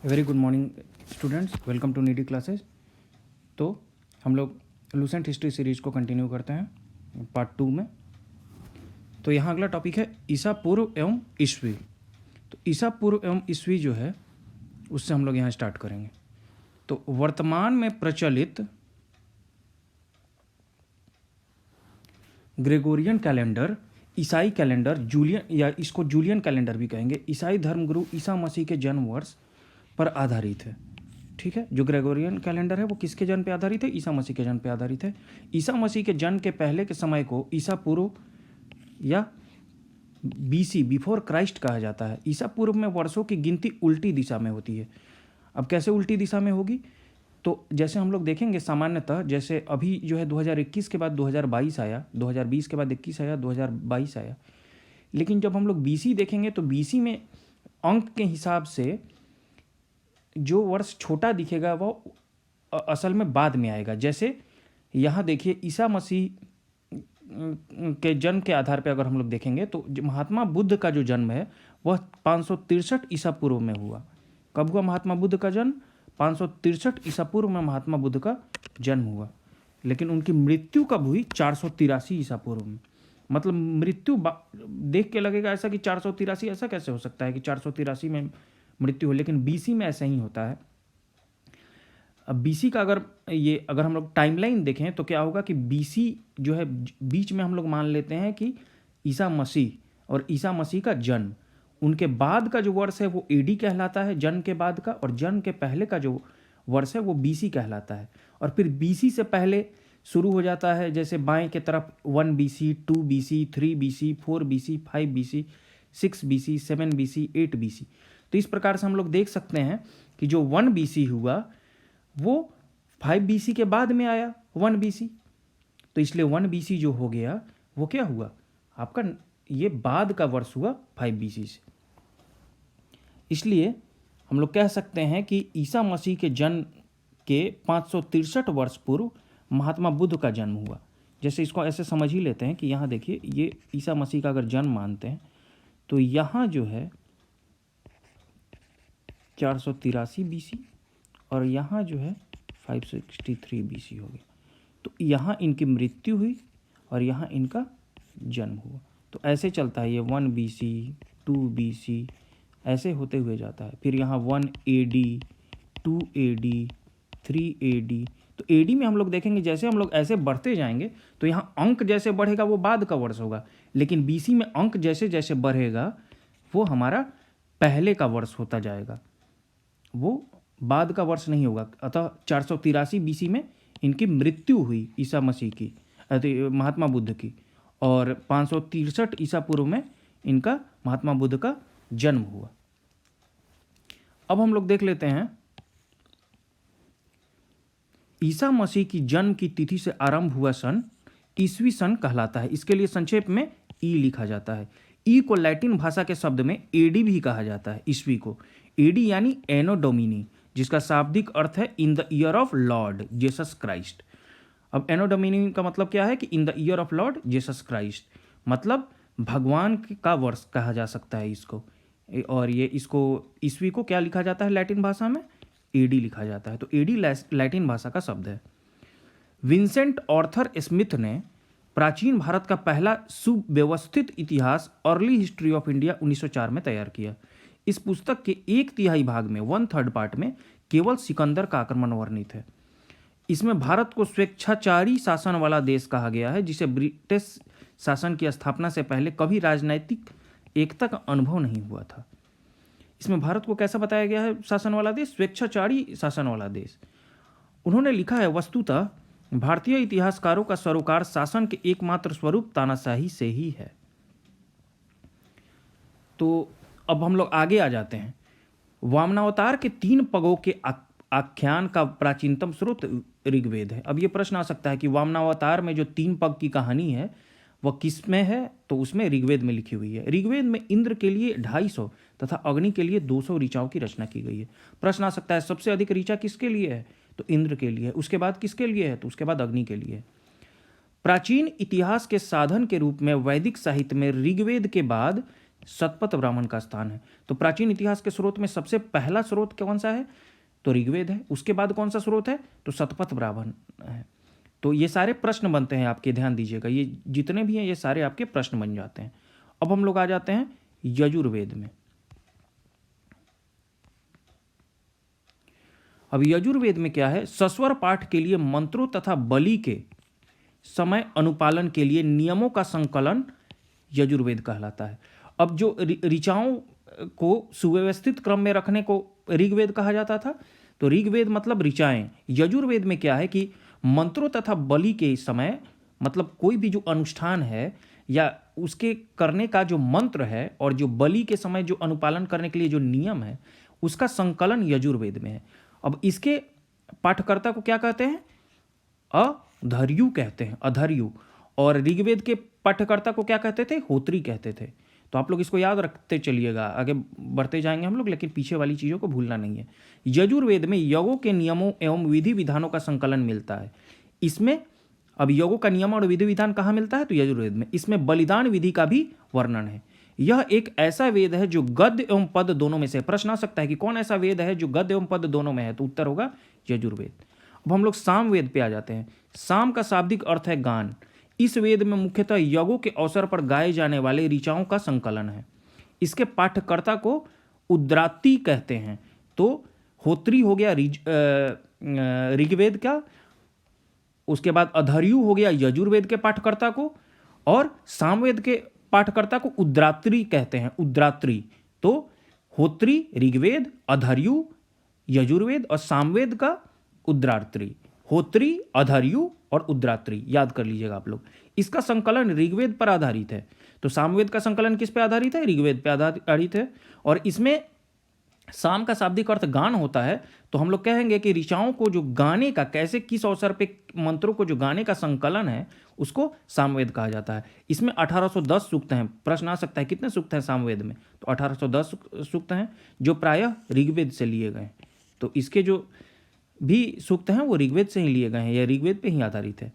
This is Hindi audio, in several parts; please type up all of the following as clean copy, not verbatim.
Very good morning students, welcome to Needy classes. तो हम लोग लूसेंट हिस्ट्री सीरीज को कंटिन्यू करते हैं पार्ट 2 में। तो यहाँ अगला टॉपिक है ईसा पूर्व एवं ईस्वी। तो ईसा पूर्व एवं ईस्वी जो है उससे हम लोग यहाँ स्टार्ट करेंगे। तो वर्तमान में प्रचलित ग्रेगोरियन कैलेंडर, ईसाई कैलेंडर, जूलियन या इसको जूलियन कैलेंडर भी कहेंगे, ईसाई धर्मगुरु ईसा मसीह के जन्म वर्ष पर आधारित है। ठीक है, जो ग्रेगोरियन कैलेंडर है वो किसके जन्म पे आधारित है? ईसा मसीह के जन्म पे आधारित है। ईसा मसीह के जन्म के पहले के समय को ईसा पूर्व या बीसी, बिफोर क्राइस्ट कहा जाता है। ईसा पूर्व में वर्षों की गिनती उल्टी दिशा में होती है। अब कैसे उल्टी दिशा में होगी? तो जैसे हम लोग देखेंगे सामान्यतः, जैसे अभी जो है 2021 के बाद 2022 आया, 2020 के बाद 21 आया, 2022 आया। लेकिन जब हम लोग बीसी देखेंगे तो बीसी में अंक के हिसाब से जो वर्ष छोटा दिखेगा वो असल में बाद में आएगा। जैसे यहाँ देखिए, ईसा मसीह के जन्म के आधार पर अगर हम लोग देखेंगे तो महात्मा बुद्ध का जो जन्म है वह 563 ईसा पूर्व में हुआ। कब हुआ महात्मा बुद्ध का जन्म? 563 ईसा पूर्व में महात्मा बुद्ध का जन्म हुआ। लेकिन उनकी मृत्यु कब हुई? 483 ईसा पूर्व में। मतलब मृत्यु देख के लगेगा ऐसा कि 483, ऐसा कैसे हो सकता है कि 483 में मृत्यु हो, लेकिन बीसी में ऐसा ही होता है। अब बीसी का अगर हम लोग टाइमलाइन देखें तो क्या होगा कि बीसी जो है बीच में हम लोग मान लेते हैं कि ईसा मसीह और ईसा मसीह का जन्म, उनके बाद का जो वर्ष है वो एडी कहलाता है, जन्म के बाद का, और जन्म के पहले का जो वर्ष है वो बीसी कहलाता है। और फिर बीसी से पहले शुरू हो जाता है, जैसे बाएं के तरफ 1 BC, 2 BC, 3 BC, 4 BC, 5 BC, 6 BC, 7 BC, 8 BC. तो इस प्रकार से हम लोग देख सकते हैं कि जो 1 बीसी हुआ वो 5 बीसी के बाद में आया 1 बीसी। तो इसलिए 1 बीसी जो हो गया वो क्या हुआ आपका? ये बाद का वर्ष हुआ 5 बीसी से। इसलिए हम लोग कह सकते हैं कि ईसा मसीह के जन्म के 563 वर्ष पूर्व महात्मा बुद्ध का जन्म हुआ। जैसे इसको ऐसे समझ ही लेते हैं कि यहाँ देखिए, ये ईसा मसीह का अगर जन्म मानते हैं तो यहाँ जो है 483 बीसी और यहाँ जो है 563 बीसी हो गया। तो यहाँ इनकी मृत्यु हुई और यहाँ इनका जन्म हुआ। तो ऐसे चलता है ये 1 बीसी, 2 बीसी, ऐसे होते हुए जाता है। फिर यहाँ 1 एडी, 2 एडी, 3 एडी। तो एडी में हम लोग देखेंगे जैसे हम लोग ऐसे बढ़ते जाएंगे तो यहाँ अंक जैसे बढ़ेगा वो बाद का वर्ष होगा, लेकिन बीसी में अंक जैसे जैसे बढ़ेगा वो हमारा पहले का वर्ष होता जाएगा, वो बाद का वर्ष नहीं होगा। अतः 483 बीसी में इनकी मृत्यु हुई ईसा मसीह की, महात्मा बुद्ध की, और 563 ईसा पूर्व में इनका महात्मा बुद्ध का जन्म हुआ। अब हम लोग देख लेते हैं ईसा मसीह की जन्म की तिथि से आरंभ हुआ सन ईसवी सन कहलाता है। इसके लिए संक्षेप में ई लिखा जाता है। ई को लैटिन भाषा के शब्द में एडी भी कहा जाता है। ईस्वी को एडी यानी एनो डोमिनी, जिसका शाब्दिक अर्थ है in the year of Lord Jesus Christ. अब एनो डोमिनी का मतलब क्या है कि in the year of Lord Jesus Christ, मतलब भगवान का वर्ष कहा जा सकता है इसको। और ये इसको ईस्वी को क्या लिखा जाता है लैटिन भाषा में? एडी लिखा जाता है। तो एडी लैटिन भाषा का शब्द है। विंसेंट ऑर्थर स्मिथ ने प्राचीन भारत का पहला सुव्यवस्थित इतिहास अर्ली हिस्ट्री ऑफ इंडिया 1904 में तैयार किया। इस पुस्तक के 1/3 भाग में 1/3 पार्ट में केवल सिकंदर का आक्रमण वर्णित है। इसमें भारत को स्वेच्छाचारी शासन वाला देश कहा गया है, जिसे ब्रिटिश शासन की स्थापना से पहले कभी राजनीतिक एकता का अनुभव नहीं हुआ था। इसमें भारत को कैसा बताया गया है शासन वाला देश? स्वेच्छाचारी शासन वाला देश। उन्होंने लिखा है, वस्तुतः भारतीय इतिहासकारों का सरोकार शासन के एकमात्र स्वरूप तानाशाही से ही है। तो अब हम लोग आगे आ जाते हैं। वामनावतार के 3 पगों के आख्यान का प्राचीनतम स्रोत ऋग्वेद है। अब ये प्रश्न आ सकता है कि वामनावतार में जो 3 पग की कहानी है वह किस में है? तो उसमें ऋग्वेद में लिखी हुई है। ऋग्वेद में इंद्र के लिए 250 तथा अग्नि के लिए 200 ऋचाओं की रचना की गई है। प्रश्न आ सकता है सबसे अधिक ऋचा किसके लिए है? तो इंद्र के लिए है। उसके बाद किसके लिए है? तो उसके बाद अग्नि के लिए है। प्राचीन इतिहास के साधन के रूप में वैदिक साहित्य में ऋग्वेद के बाद शतपथ ब्राह्मण का स्थान है। तो प्राचीन इतिहास के स्रोत में सबसे पहला स्रोत कौन सा है? तो ऋग्वेद है। उसके बाद कौन सा स्रोत है? तो शतपथ ब्राह्मण है। तो ये सारे प्रश्न बनते हैं आपके, ध्यान दीजिएगा, ये जितने भी हैं ये सारे आपके प्रश्न बन जाते हैं। अब हम लोग आ जाते हैं यजुर्वेद में। अब यजुर्वेद में क्या है? सस्वर पाठ के लिए मंत्रों तथा बलि के समय अनुपालन के लिए नियमों का संकलन यजुर्वेद कहलाता है। अब जो ऋचाओं को सुव्यवस्थित क्रम में रखने को ऋग्वेद कहा जाता था, तो ऋग्वेद मतलब ऋचाएं। यजुर्वेद में क्या है कि मंत्रों तथा बलि के समय, मतलब कोई भी जो अनुष्ठान है या उसके करने का जो मंत्र है और जो बलि के समय जो अनुपालन करने के लिए जो नियम है, उसका संकलन यजुर्वेद में है। अब इसके पाठकर्ता को क्या कहते हैं? अधर्यु कहते हैं, अधर्यु। और ऋग्वेद के पाठकर्ता को क्या कहते थे? होत्री कहते थे। तो आप लोग इसको याद रखते चलिएगा, आगे बढ़ते जाएंगे हम लोग, लेकिन पीछे वाली चीज़ों को भूलना नहीं है। यजुर्वेद में यज्ञों के नियमों एवं विधि विधानों का संकलन मिलता है। इसमें अब यज्ञों का नियम और विधि विधान कहाँ मिलता है? तो यजुर्वेद में। इसमें बलिदान विधि का भी वर्णन है। यह एक ऐसा वेद है जो गद्य एवं पद दोनों में से। प्रश्न आ सकता है कि कौन ऐसा वेद है जो गद्य एवं पद दोनों में है? तो उत्तर होगा यजुर्वेद। अब हम लोग सामवेद पे आ जाते हैं। साम का शाब्दिक अर्थ है गान। इस वेद में मुख्यतः यज्ञों के अवसर पर गाए जाने वाले ऋचाओं का संकलन है। इसके पाठकर्ता को उद्राती कहते हैं। तो होत्री हो गया ऋग्वेद का, उसके बाद अधर्यु हो गया यजुर्वेद के पाठकर्ता को, और सामवेद के पाठकर्ता को उद्रात्री कहते हैं, उद्रात्री। तो होत्री ऋग्वेद, अधर्यु यजुर्वेद और सामवेद का उद्रात्री। होत्री, अधर्यु और उद्रात्री, याद कर लीजिएगा आप लोग। इसका संकलन ऋग्वेद पर आधारित है। तो सामवेद का संकलन किस पे आधारित है? ऋग्वेद पे आधारित है। और इसमें साम का शाब्दिक अर्थ गान होता है। तो हम लोग कहेंगे कि ऋचाओं को जो गाने का, कैसे किस अवसर पे मंत्रों को जो गाने का संकलन है, उसको सामवेद कहा जाता है। इसमें 1810 सूक्त हैं। प्रश्न आ सकता है कितने सूक्त हैं सामवेद में? तो 1810 सूक्त हैं, जो प्रायः ऋग्वेद से लिए गए। तो इसके जो भी सूक्त हैं वो ऋग्वेद से ही लिए गए हैं, या ऋग्वेद पे ही आधारित है।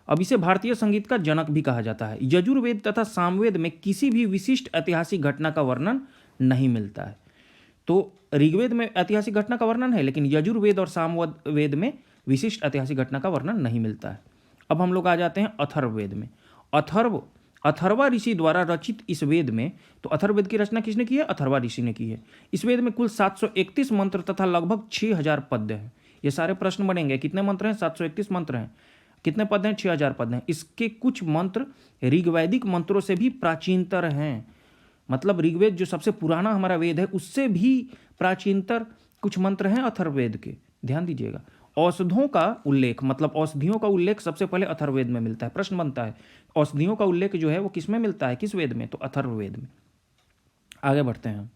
अब इसे भारतीय संगीत का जनक भी कहा जाता है। यजुर्वेद तथा सामवेद में किसी भी विशिष्ट ऐतिहासिक घटना का वर्णन नहीं मिलता है। तो ऋग्वेद में ऐतिहासिक घटना का वर्णन है, लेकिन यजुर्वेद और सामवेद में विशिष्ट ऐतिहासिक घटना का वर्णन नहीं मिलता है। अब हम लोग आ जाते हैं अथर्ववेद में। अथर्वा ऋषि द्वारा रचित इस वेद में, तो अथर्ववेद की रचना किसने की है? अथर्वा ऋषि ने की है। इस वेद में कुल 731 मंत्र तथा लगभग 6000 पद्य हैं। ये सारे प्रश्न बनेंगे, कितने मंत्र हैं? 731 मंत्र हैं। कितने पद हैं? 6000 पद हैं। इसके कुछ मंत्र ऋग्वैदिक मंत्रों से भी प्राचीनतर हैं। मतलब ऋग्वेद जो सबसे पुराना हमारा वेद है, उससे भी प्राचीनतर कुछ मंत्र हैं अथर्ववेद के, ध्यान दीजिएगा। औषधों का उल्लेख, मतलब औषधियों का उल्लेख सबसे पहले अथर्ववेद में मिलता है। प्रश्न बनता है औषधियों का उल्लेख जो है वो किस में मिलता है? किस वेद में? तो अथर्ववेद में। आगे बढ़ते हैं।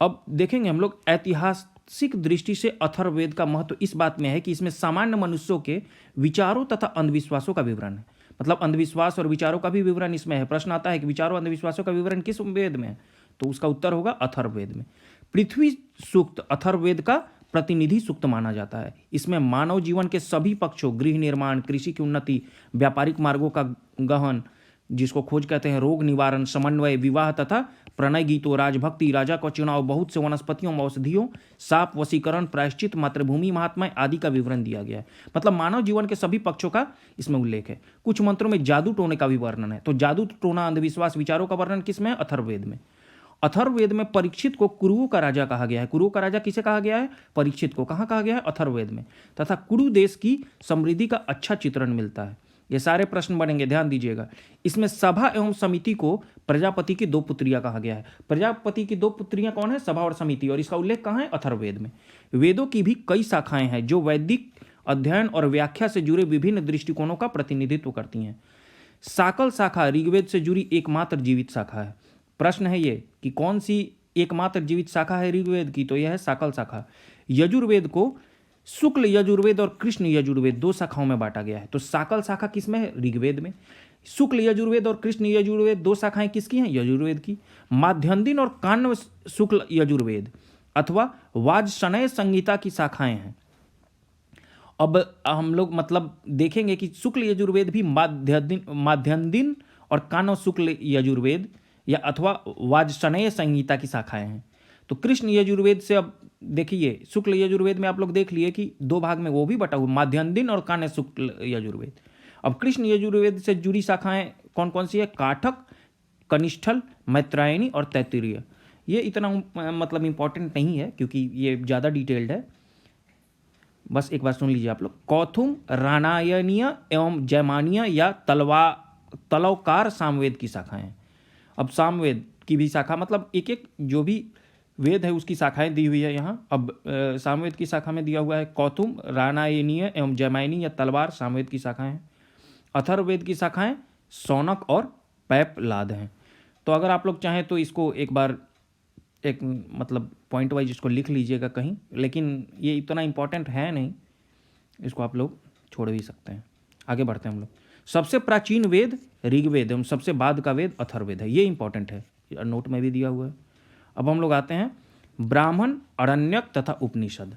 अब देखेंगे हम लोग ऐतिहासिक दृष्टि से अथर्ववेद का महत्व इस बात में है कि इसमें सामान्य मनुष्यों के विचारों तथा अंधविश्वासों का विवरण है। मतलब अंधविश्वास और विचारों का भी विवरण इसमें है। प्रश्न आता है कि विचारों अंधविश्वासों का विवरण किस वेद में है? तो उसका उत्तर होगा अथर्ववेद में। पृथ्वी सूक्त अथर्ववेद का प्रतिनिधि सूक्त माना जाता है। इसमें मानव जीवन के सभी पक्षों, गृह निर्माण, कृषि की उन्नति, व्यापारिक मार्गों का गहन, जिसको खोज कहते हैं, रोग निवारण, समन्वय, विवाह तथा प्रणय गीतों, राजभक्ति, राजा का चुनाव, बहुत से वनस्पतियों, औषधियों, साप, वशीकरण, प्रायश्चित, मातृभूमि महात्म्य आदि का विवरण दिया गया है। मतलब मानव जीवन के सभी पक्षों का इसमें उल्लेख है। कुछ मंत्रों में जादू टोने का भी वर्णन है। तो जादू टोना, अंधविश्वास, विचारों का वर्णन किसमें है? अथर्ववेद में। अथर्ववेद में परीक्षित को कुरुओं का राजा कहा गया है। कुरुओं का राजा किसे कहा गया है? परीक्षित को। कहाँ कहा गया है? अथर्ववेद में। तथा कुरु देश की समृद्धि का अच्छा चित्रण मिलता है। ये सारे प्रश्न बनेंगे, ध्यान दीजिएगा। इसमें सभा एवं समिति को प्रजापति की 2 पुत्रियां कहा गया है। प्रजापति की 2 पुत्रियां कौन है? सभा और समिति। और इसका उल्लेख कहाँ है? अथर्ववेद में। वेदों की भी कई शाखाएं हैं जो वैदिक अध्ययन और व्याख्या से जुड़े विभिन्न दृष्टिकोणों का प्रतिनिधित्व करती हैं। साकल शाखा ऋग्वेद से जुड़ी एकमात्र जीवित शाखा है। प्रश्न है ये कि कौन सी एकमात्र जीवित शाखा है ऋग्वेद की? तो यह है साकल शाखा। यजुर्वेद को शुक्ल यजुर्वेद और कृष्ण यजुर्वेद 2 शाखाओं में बांटा गया है। तो साकल शाखा किसमें है? ऋग्वेद में। शुक्ल यजुर्वेद और कृष्ण यजुर्वेद 2 शाखाएं किसकी हैं? यजुर्वेद की। माध्यन्दिन और काण्व शुक्ल यजुर्वेद अथवा वाजसनय संहिता की शाखाएं हैं। अब हम लोग मतलब देखेंगे कि शुक्ल यजुर्वेद भी माध्यान्दिन और कानव शुक्ल यजुर्वेद या अथवा वाजसनेय संहिता की शाखाएं हैं। तो कृष्ण यजुर्वेद से अब देखिए, शुक्ल यजुर्वेद में आप लोग देख लिए कि दो भाग में वो भी बटा हुआ, माध्यान्दिन और कान्य शुक्ल यजुर्वेद। अब कृष्ण यजुर्वेद से जुड़ी शाखाएं कौन कौन सी है? काठक, कनिष्ठल, मैत्रायणी और तैत्तिरीय। ये इतना मतलब इंपॉर्टेंट नहीं है क्योंकि ये ज़्यादा डिटेल्ड है। बस एक बार सुन लीजिए आप लोग। कौथुम, रानायनीय एवं जयमानीय या तलवकार सामवेद की शाखाएं। अब सामवेद की भी शाखा, मतलब एक एक जो भी वेद है उसकी शाखाएं दी हुई है यहाँ। अब सामवेद की शाखा में दिया हुआ है कौथुम, रानायनीय एवं जयमानी या तलवार सामवेद की शाखाएं हैं। अथर्ववेद की शाखाएं शौनक और पैपलाद हैं। तो अगर आप लोग चाहें तो इसको एक बार एक मतलब पॉइंट वाइज इसको लिख लीजिएगा कहीं, लेकिन ये इतना इंपॉर्टेंट है नहीं, इसको आप लोग छोड़ भी सकते हैं। आगे बढ़ते हैं हम लोग। सबसे प्राचीन वेद ऋग्वेद एवं सबसे बाद का वेद अथर्ववेद है। ये इंपॉर्टेंट है, नोट में भी दिया हुआ है। अब हम लोग आते हैं ब्राह्मण, अरण्यक तथा उपनिषद।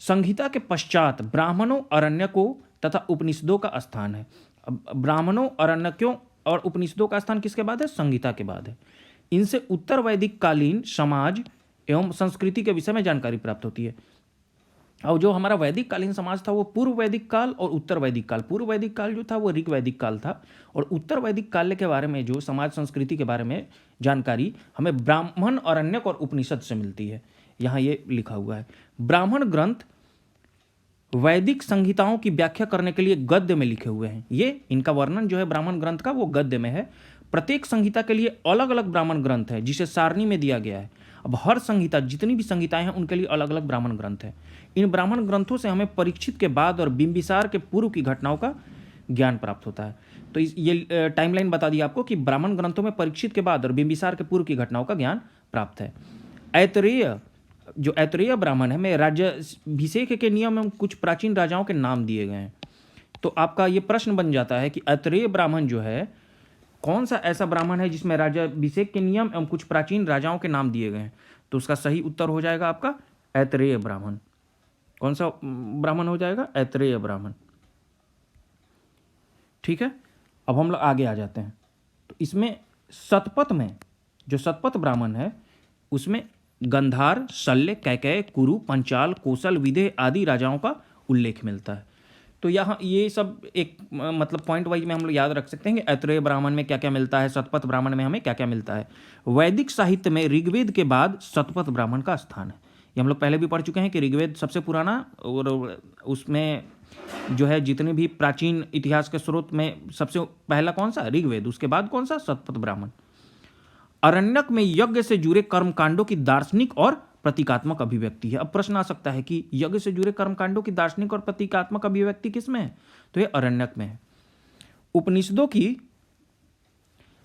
संहिता के पश्चात ब्राह्मणों, अरण्यकों तथा उपनिषदों का स्थान है। अब ब्राह्मणों, अरण्यकों और उपनिषदों का स्थान किसके बाद है? संहिता के बाद है। इनसे उत्तर वैदिक कालीन समाज एवं संस्कृति के विषय में जानकारी प्राप्त होती है। और जो हमारा वैदिक कालीन समाज था वो पूर्व वैदिक काल और उत्तर वैदिक काल, पूर्व वैदिक काल जो था वो ऋग वैदिक काल था, और उत्तर वैदिक काल के बारे में जो समाज संस्कृति के बारे में जानकारी हमें ब्राह्मण, अरण्यक और उपनिषद से मिलती है। यहाँ ये लिखा हुआ है। ब्राह्मण ग्रंथ वैदिक संहिताओं की व्याख्या करने के लिए गद्य में लिखे हुए हैं। ये इनका वर्णन जो है ब्राह्मण ग्रंथ का वो गद्य में है। प्रत्येक संहिता के लिए अलग अलग ब्राह्मण ग्रंथ है जिसे सारणी में दिया गया है। अब हर संहिता, जितनी भी संहिताएं हैं उनके लिए अलग अलग ब्राह्मण ग्रंथ है। इन ब्राह्मण ग्रंथों से हमें परीक्षित के बाद और बिंबिसार के पूर्व की घटनाओं का ज्ञान प्राप्त होता है। तो ये टाइमलाइन बता दी आपको कि ब्राह्मण ग्रंथों में परीक्षित के बाद और बिंबिसार के पूर्व की घटनाओं का ज्ञान प्राप्त है। ऐतरेय, जो ऐतरेय ब्राह्मण है में राज्याभिषेक के नियम एवं कुछ प्राचीन राजाओं के नाम दिए गए हैं। तो आपका ये प्रश्न बन जाता है कि ऐतरेय ब्राह्मण जो है कौन सा ऐसा ब्राह्मण है जिसमें राज्याभिषेक के नियम एवं कुछ प्राचीन राजाओं के नाम दिए गए हैं? तो उसका सही उत्तर हो जाएगा आपका ऐतरेय ब्राह्मण। कौन सा ब्राह्मण हो जाएगा? ऐतरेय ब्राह्मण। ठीक है, अब हम लोग आगे आ जाते हैं। तो इसमें शतपथ में जो शतपथ ब्राह्मण है उसमें गंधार, शल्य, कैकेय, कुरु, पंचाल, कौशल, विदेह आदि राजाओं का उल्लेख मिलता है। तो यहाँ ये सब एक मतलब पॉइंट वाइज में हम लोग याद रख सकते हैं कि ऐतरेय ब्राह्मण में क्या क्या मिलता है, शतपथ ब्राह्मण में हमें क्या क्या मिलता है। वैदिक साहित्य में ऋग्वेद के बाद शतपथ ब्राह्मण का स्थान है। ये हम लोग पहले भी पढ़ चुके हैं कि ऋग्वेद सबसे पुराना, और उसमें जो है जितने भी प्राचीन इतिहास के स्रोत में सबसे पहला कौन सा? ऋग्वेद। उसके बाद कौन सा? शतपथ ब्राह्मण। अरण्यक में यज्ञ से जुड़े कर्मकांडों की दार्शनिक और प्रतीकात्मक अभिव्यक्ति है। अब प्रश्न आ सकता है कि यज्ञ से जुड़े कर्मकांडों की दार्शनिक और प्रतीकात्मक अभिव्यक्ति किसमें है? तो ये अरण्यक में है। उपनिषदों की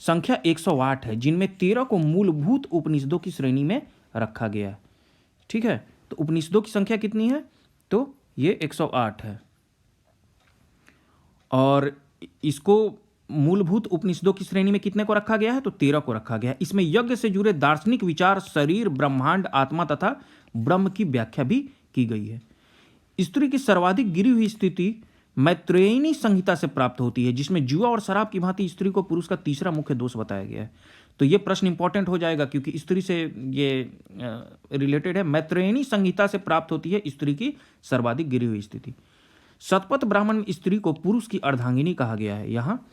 संख्या 108 है, जिनमें 13 को मूलभूत उपनिषदों की श्रेणी में रखा गया है। ठीक है, तो उपनिषदों की संख्या कितनी है? तो ये 108 है, और इसको मूलभूत उपनिषदों की श्रेणी में कितने को रखा गया है? तो 13 को रखा गया है। इसमें यज्ञ से जुड़े दार्शनिक विचार, शरीर, ब्रह्मांड, आत्मा तथा ब्रह्म की व्याख्या भी की गई है। स्त्री की सर्वाधिक गिरी हुई स्थिति मैत्रेयनी संहिता से प्राप्त होती है, जिसमें जुआ और शराब की भांति स्त्री को पुरुष का तीसरा मुख्य दोष बताया गया है। तो ये प्रश्न इंपॉर्टेंट हो जाएगा क्योंकि स्त्री से ये रिलेटेड है। मैत्रेयनी संहिता से प्राप्त होती है स्त्री की सर्वाधिक गिरी हुई स्थिति। शतपथ ब्राह्मण में स्त्री को पुरुष की अर्धांगिनी कहा गया है। यहाँ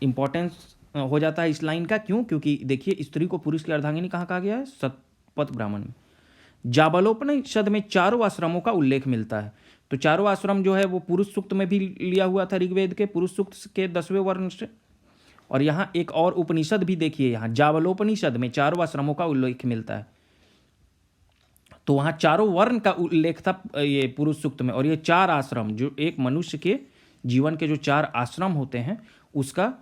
इंपॉर्टेंस हो जाता है इस लाइन का, क्यों? क्योंकि देखिए स्त्री को पुरुष की अर्धांगिनी कहाँ कहा गया है? शतपथ ब्राह्मण में। जाबालोपनिषद में चारों आश्रमों का उल्लेख मिलता है। तो चारों आश्रम जो है वो पुरुष सूक्त में भी लिया हुआ था, ऋग्वेद के पुरुष सूक्त के 10वें वर्ण से। और यहाँ एक और उपनिषद भी देखिए, यहाँ जाबालोपनिषद में चारों आश्रमों का उल्लेख मिलता है। तो वहाँ चारों वर्ण का उल्लेख था ये पुरुष सूक्त में, और ये 4 आश्रम जो एक मनुष्य के जीवन के जो 4 आश्रम होते हैं उसका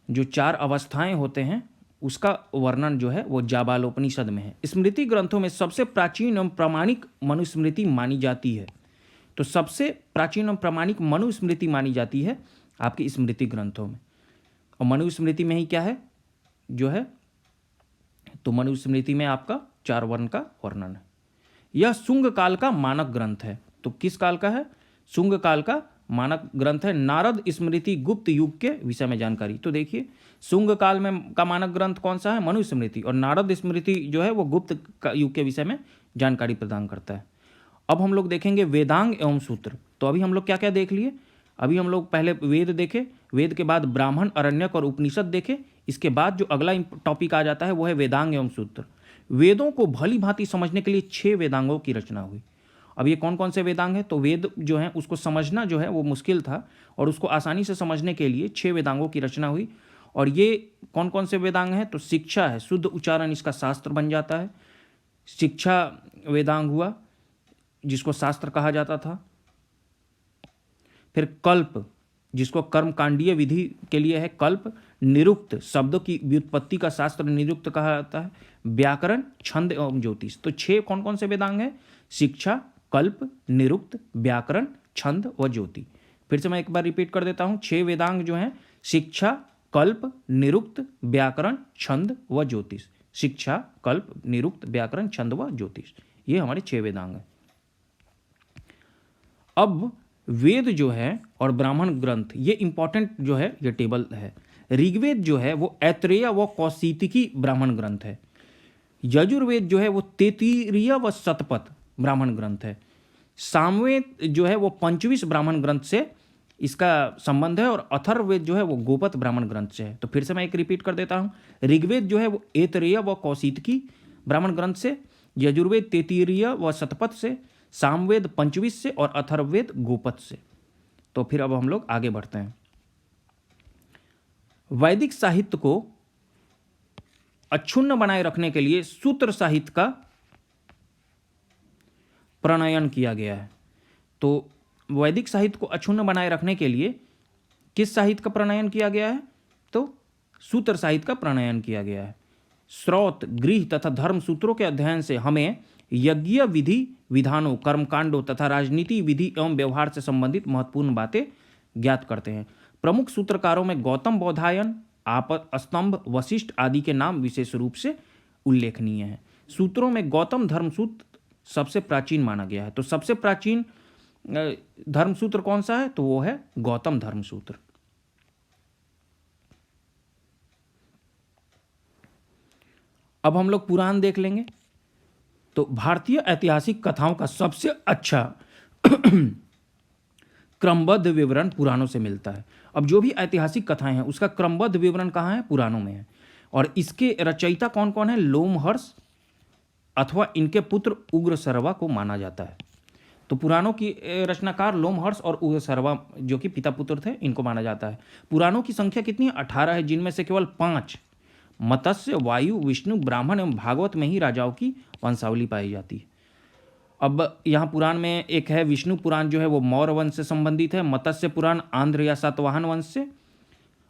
जो 4 अवस्थाएं होते हैं उसका वर्णन जो है वो जाबालोपनिषद में है। स्मृति ग्रंथों में सबसे प्राचीन एवं प्रामाणिक मनुस्मृति मानी जाती है। तो सबसे प्राचीन एवं प्रामाणिक मनुस्मृति मानी जाती है आपकी स्मृति ग्रंथों में। और मनुस्मृति में ही क्या है जो है? तो मनुस्मृति में आपका 4 वर्ण का वर्णन है। यह शुंग काल का मानक ग्रंथ है। तो किस काल का है? शुंग काल का मानक ग्रंथ है। नारद स्मृति गुप्त युग के विषय में जानकारी। तो देखिए शुंग काल में का मानक ग्रंथ कौन सा है? मनु स्मृति। और नारद स्मृति जो है वो गुप्त युग के विषय में जानकारी प्रदान करता है। अब हम लोग देखेंगे वेदांग एवं सूत्र। तो अभी हम लोग क्या क्या देख लिए? अभी हम लोग पहले वेद देखे, वेद के बाद ब्राह्मण, अरण्यक और उपनिषद देखे। इसके बाद जो अगला टॉपिक आ जाता है वो है वेदांग एवं सूत्र। वेदों को भली भांति समझने के लिए 6 वेदांगों की रचना हुई। अब ये कौन कौन से वेदांग हैं? तो वेद जो है उसको समझना जो है वो मुश्किल था, और उसको आसानी से समझने के लिए 6 वेदांगों की रचना हुई। और ये कौन कौन से वेदांग हैं? तो शिक्षा है, शुद्ध उच्चारण इसका शास्त्र बन जाता है। शिक्षा वेदांग हुआ जिसको शास्त्र कहा जाता था। फिर कल्प, जिसको कर्मकांडीय विधि के लिए है कल्प। निरुक्त, शब्दों की व्युत्पत्ति का शास्त्र निरुक्त कहा जाता है। व्याकरण, छंद एवं ज्योतिष। तो 6 कौन कौन से वेदांग हैं? शिक्षा, कल्प, निरुक्त, व्याकरण, छंद व ज्योति। फिर से मैं एक बार रिपीट कर देता हूं। 6 वेदांग जो हैं शिक्षा, कल्प, निरुक्त, व्याकरण, छंद व ज्योतिष। शिक्षा, कल्प, निरुक्त, व्याकरण, छंद व ज्योतिष, ये हमारे 6 वेदांग हैं। अब वेद जो है और ब्राह्मण ग्रंथ, ये इंपॉर्टेंट जो है ये टेबल है। ऋग्वेद जो है वो ऐत्रेय व कौशिकी ब्राह्मण ग्रंथ है। यजुर्वेद जो है वो तैत्तिरीय व शतपथ ब्राह्मण ग्रंथ है। सामवेद जो है वो पंचविश ब्राह्मण ग्रंथ से इसका संबंध है। और अथर्ववेद जो है वो गोपथ ब्राह्मण ग्रंथ से है। तो फिर से मैं एक रिपीट कर देता हूँ। ऋग्वेद जो है वो ऐत्रेय व कौशिकी ब्राह्मण ग्रंथ से, यजुर्वेद तैत्तिरीय व शतपथ से, सामवेद पंचविश से और अथर्ववेद गोपथ से। तो फिर अब हम लोग आगे बढ़ते हैं। वैदिक साहित्य को अक्षुण्ण बनाए रखने के लिए सूत्र साहित्य का प्रणयन किया गया है। तो वैदिक साहित्य को अक्षुण्ण बनाए रखने के लिए किस साहित्य का प्रणयन किया गया है? तो सूत्र साहित्य का प्रणयन किया गया है। श्रौत, गृह तथा धर्म सूत्रों के अध्ययन से हमें यज्ञ विधि विधानों, कर्मकांडों तथा राजनीति विधि एवं व्यवहार से संबंधित महत्वपूर्ण बातें ज्ञात करते हैं। प्रमुख सूत्रकारों में गौतम बोधायन, आपत स्तंभ, वशिष्ठ आदि के नाम विशेष रूप से उल्लेखनीय हैं। सूत्रों में गौतम धर्मसूत्र सबसे प्राचीन माना गया है। तो सबसे प्राचीन धर्मसूत्र कौन सा है? तो वो है गौतम धर्मसूत्र। अब हम लोग पुराण देख लेंगे। तो भारतीय ऐतिहासिक कथाओं का सबसे अच्छा क्रमबद्ध विवरण पुराणों से मिलता है। अब जो भी ऐतिहासिक कथाएं हैं उसका क्रमबद्ध विवरण कहाँ है? पुराणों में है। और इसके रचयिता कौन कौन है? लोमहर्ष अथवा इनके पुत्र उग्रसर्वा को माना जाता है। तो पुराणों की रचनाकार लोमहर्ष और उग्रसर्वा जो कि पिता पुत्र थे, इनको माना जाता है। पुराणों की संख्या कितनी है? 18 है, जिनमें से केवल 5 मत्स्य, वायु, विष्णु, ब्राह्मण एवं भागवत में ही राजाओं की वंशावली पाई जाती है। अब यहाँ पुराण में एक है विष्णु पुराण, जो है वो मौर्य वंश से संबंधित है। मत्स्य पुराण आंध्र या सातवाहन वंश से,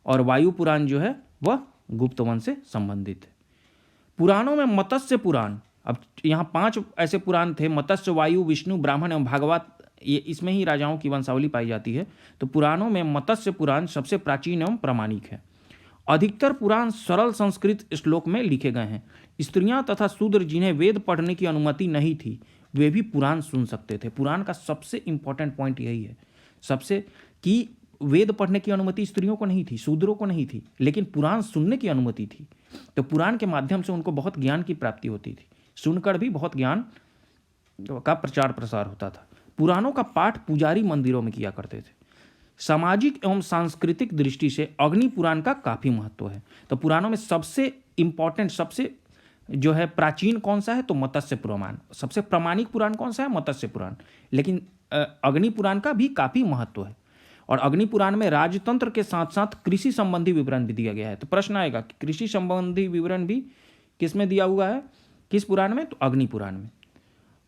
और वायु पुराण जो है वह गुप्त वंश से संबंधित है। पुराणों में मत्स्य पुराण, अब यहाँ 5 ऐसे पुराण थे, मत्स्य, वायु, विष्णु, ब्राह्मण एवं भागवत, ये इसमें ही राजाओं की वंशावली पाई जाती है। तो पुराणों में मत्स्य पुराण सबसे प्राचीन एवं प्रामाणिक है। अधिकतर पुराण सरल संस्कृत श्लोक में लिखे गए हैं। स्त्रियां तथा शूद्र जिन्हें वेद पढ़ने की अनुमति नहीं थी, वे भी पुराण सुन सकते थे। पुराण का सबसे इंपॉर्टेंट पॉइंट यही है, सबसे, कि वेद पढ़ने की अनुमति स्त्रियों को नहीं थी, शूद्रों को नहीं थी, लेकिन पुराण सुनने की अनुमति थी। तो पुराण के माध्यम से उनको बहुत ज्ञान की प्राप्ति होती थी, सुनकर भी बहुत ज्ञान का प्रचार प्रसार होता था। पुराणों का पाठ पुजारी मंदिरों में किया करते थे। सामाजिक एवं सांस्कृतिक दृष्टि से अग्नि पुराण का काफी महत्व है। तो पुराणों में सबसे इंपॉर्टेंट, सबसे जो है प्राचीन कौन सा है? तो मत्स्य पुराण। सबसे प्रामाणिक पुराण कौन सा है? मत्स्य पुराण। लेकिन अग्नि पुराण का भी काफी महत्व है। और अग्नि पुराण में राजतंत्र के साथ साथ कृषि संबंधी विवरण भी दिया गया है। तो प्रश्न आएगा कि कृषि संबंधी विवरण भी किस में दिया हुआ है, किस पुराण में? तो अग्नि पुराण में।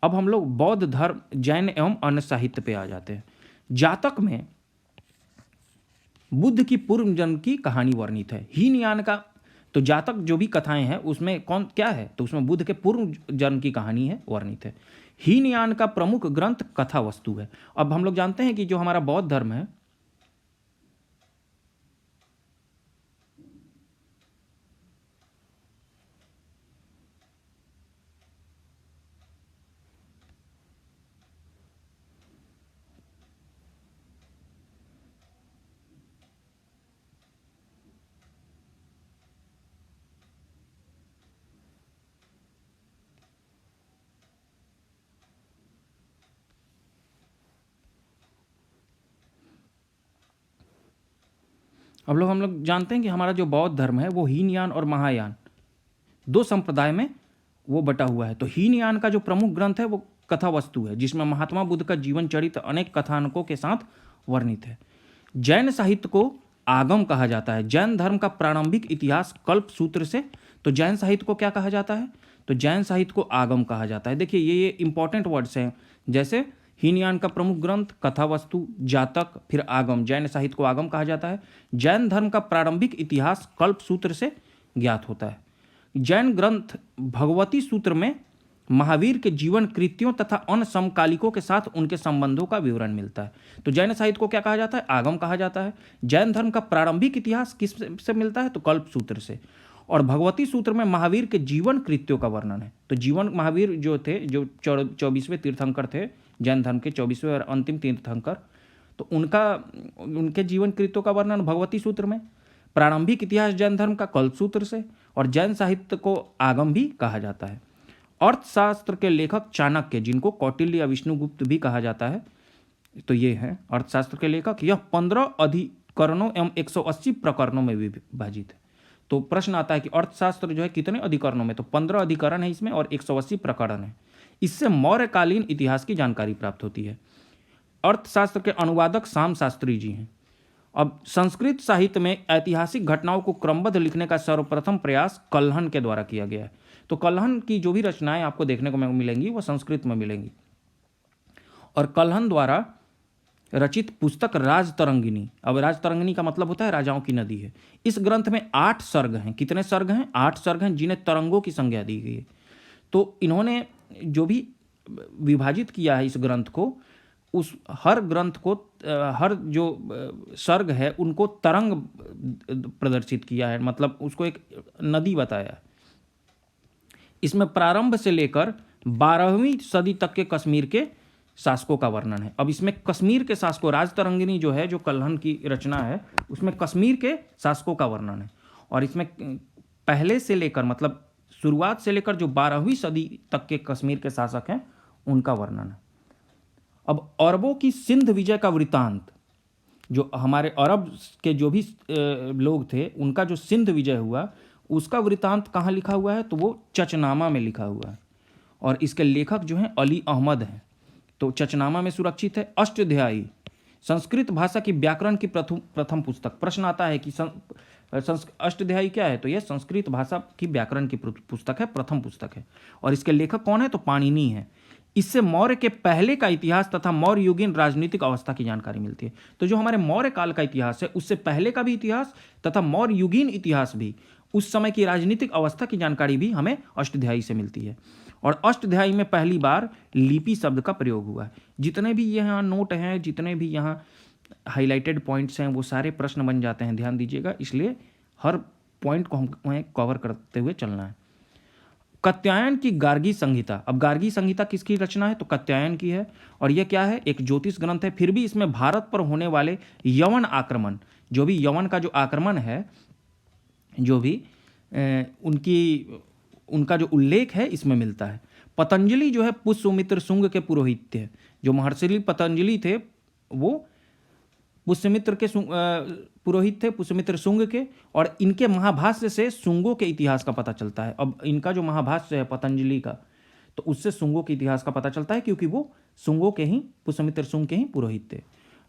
अब हम लोग बौद्ध धर्म, जैन एवं अन्य साहित्य पे आ जाते हैं। जातक में बुद्ध की पूर्व जन्म की कहानी वर्णित है। हीनयान का, तो जातक जो भी कथाएं हैं उसमें कौन क्या है? तो उसमें बुद्ध के पूर्व जन्म की कहानी है वर्णित है। हीनयान का प्रमुख ग्रंथ कथा वस्तु है। अब हम लोग जानते हैं कि जो हमारा बौद्ध धर्म है, हम लोग जानते हैं कि हमारा जो बौद्ध धर्म है वो हीनयान और महायान दो संप्रदाय में वो बटा हुआ है। तो हीनयान का जो प्रमुख ग्रंथ है वो कथा वस्तु है, जिसमें महात्मा बुद्ध का जीवन चरित्र अनेक कथानकों के साथ वर्णित है। जैन साहित्य को आगम कहा जाता है। जैन धर्म का प्रारंभिक इतिहास कल्प सूत्र से, तो जैन साहित्य को क्या कहा जाता है? तो जैन साहित्य को आगम कहा जाता है। देखिए ये इंपॉर्टेंट वर्ड्स हैं, जैसे हीनयान का प्रमुख ग्रंथ, कथा वस्तु, जातक, फिर आगम। जैन साहित्य को आगम कहा जाता है। जैन धर्म का प्रारंभिक इतिहास कल्प सूत्र से ज्ञात होता है। जैन ग्रंथ भगवती सूत्र में महावीर के जीवन कृत्यों तथा अन्य समकालिकों के साथ उनके संबंधों का विवरण मिलता है। तो जैन साहित्य को क्या कहा जाता है? आगम कहा जाता है। जैन धर्म का प्रारंभिक इतिहास किस से मिलता है? तो कल्प सूत्र से। और भगवती सूत्र में महावीर के जीवन कृत्यों का वर्णन है। तो जीवन, महावीर जो थे, जो 24वें तीर्थंकर थे जैन धर्म के, 24वें और अंतिम तीर्थंकर, तो उनके जीवन कृत्यों का वर्णन भगवती सूत्र में। प्रारंभिक इतिहास जैन धर्म का कल्प सूत्र से। और जैन साहित्य को आगम भी कहा जाता है। अर्थशास्त्र के लेखक चाणक्य, जिनको कौटिल्य या विष्णुगुप्त भी कहा जाता है, तो ये है अर्थशास्त्र के लेखक। यह 15 अधिकरणों एवं 180 प्रकरणों में विभाजित है। तो प्रश्न आता है कि अर्थशास्त्र जो है कितने अधिकरणों में? तो 15 अधिकरण है इसमें और 180 प्रकरण है। इससे मौर्यकालीन इतिहास की जानकारी प्राप्त होती है। अर्थशास्त्र के अनुवादक श्याम शास्त्री जी हैं। अब संस्कृत साहित्य में ऐतिहासिक घटनाओं को क्रमबद्ध लिखने का सर्वप्रथम प्रयास कल्हण के द्वारा किया गया है। तो कल्हण की जो भी रचनाएं आपको देखने को मिलेंगी वो संस्कृत में मिलेंगी। और कल्हण द्वारा रचित पुस्तक राजतरंगिनी, अब राजतरंगिनी का मतलब होता है राजाओं की नदी है। इस ग्रंथ में 8 सर्ग हैं। कितने सर्ग हैं? 8 सर्ग हैं, जिन्हें तरंगों की संज्ञा दी गई है। तो इन्होंने जो भी विभाजित किया है इस ग्रंथ को, उस हर ग्रंथ को, हर जो सर्ग है उनको तरंग प्रदर्शित किया है, मतलब उसको एक नदी बताया। इसमें प्रारंभ से लेकर 12वीं सदी तक के कश्मीर के शासकों का वर्णन है। अब इसमें कश्मीर के शासकों, राजतरंगिनी जो है, जो कल्हण की रचना है, उसमें कश्मीर के शासकों का वर्णन है। और इसमें पहले से लेकर, मतलब शुरुआत से लेकर जो 12वीं सदी तक के कश्मीर के शासक हैं उनका वर्णन है। अब अरबों की सिंध विजय का वृत्तांत, जो हमारे अरब के जो भी लोग थे उनका जो सिंध विजय हुआ उसका वृत्तांत कहाँ लिखा हुआ है? तो वो चचनामा में लिखा हुआ है। और इसके लेखक जो हैं अली अहमद हैं। तो चचनामा में सुरक्षित है। अष्टाध्यायी संस्कृत भाषा की व्याकरण की प्रथम पुस्तक। प्रश्न आता है कि अष्टाध्यायी क्या है? तो यह संस्कृत भाषा की व्याकरण की पुस्तक है, प्रथम पुस्तक है। और इसके लेखक कौन है? तो पाणिनि है। इससे मौर्य के पहले का इतिहास तथा मौर्य युगीन राजनीतिक अवस्था की जानकारी मिलती है। तो जो हमारे मौर्य काल का इतिहास है उससे पहले का भी इतिहास तथा मौर्य युगीन इतिहास भी, उस समय की राजनीतिक अवस्था की जानकारी भी हमें अष्टाध्यायी से मिलती है। और अष्टाध्यायी में पहली बार लिपि शब्द का प्रयोग हुआ है। जितने भी यहाँ नोट हैं, जितने भी यहाँ हाईलाइटेड पॉइंट्स हैं, वो सारे प्रश्न बन जाते हैं, ध्यान दीजिएगा। इसलिए हर पॉइंट को हमें कवर करते हुए चलना है। कात्यायन की गार्गी संहिता। अब गार्गी संहिता किसकी रचना है? तो कात्यायन की है। और यह क्या है? एक ज्योतिष ग्रंथ है। फिर भी इसमें भारत पर होने वाले यवन आक्रमण, जो भी यवन का जो आक्रमण है, जो भी उनका जो उल्लेख है इसमें मिलता है। पतंजलि जो है पुष्यमित्र शुंग के पुरोहित थे। जो महर्षि पतंजलि थे वो पुष्यमित्र के पुरोहित थे, पुष्यमित्र शुंग के। और इनके महाभाष्य से शुंगों के इतिहास का पता चलता है। अब इनका जो महाभाष्य है पतंजलि का, तो उससे शुंगों के इतिहास का पता चलता है, क्योंकि वो शुंगों के ही, पुष्यमित्र शुंग के ही पुरोहित थे।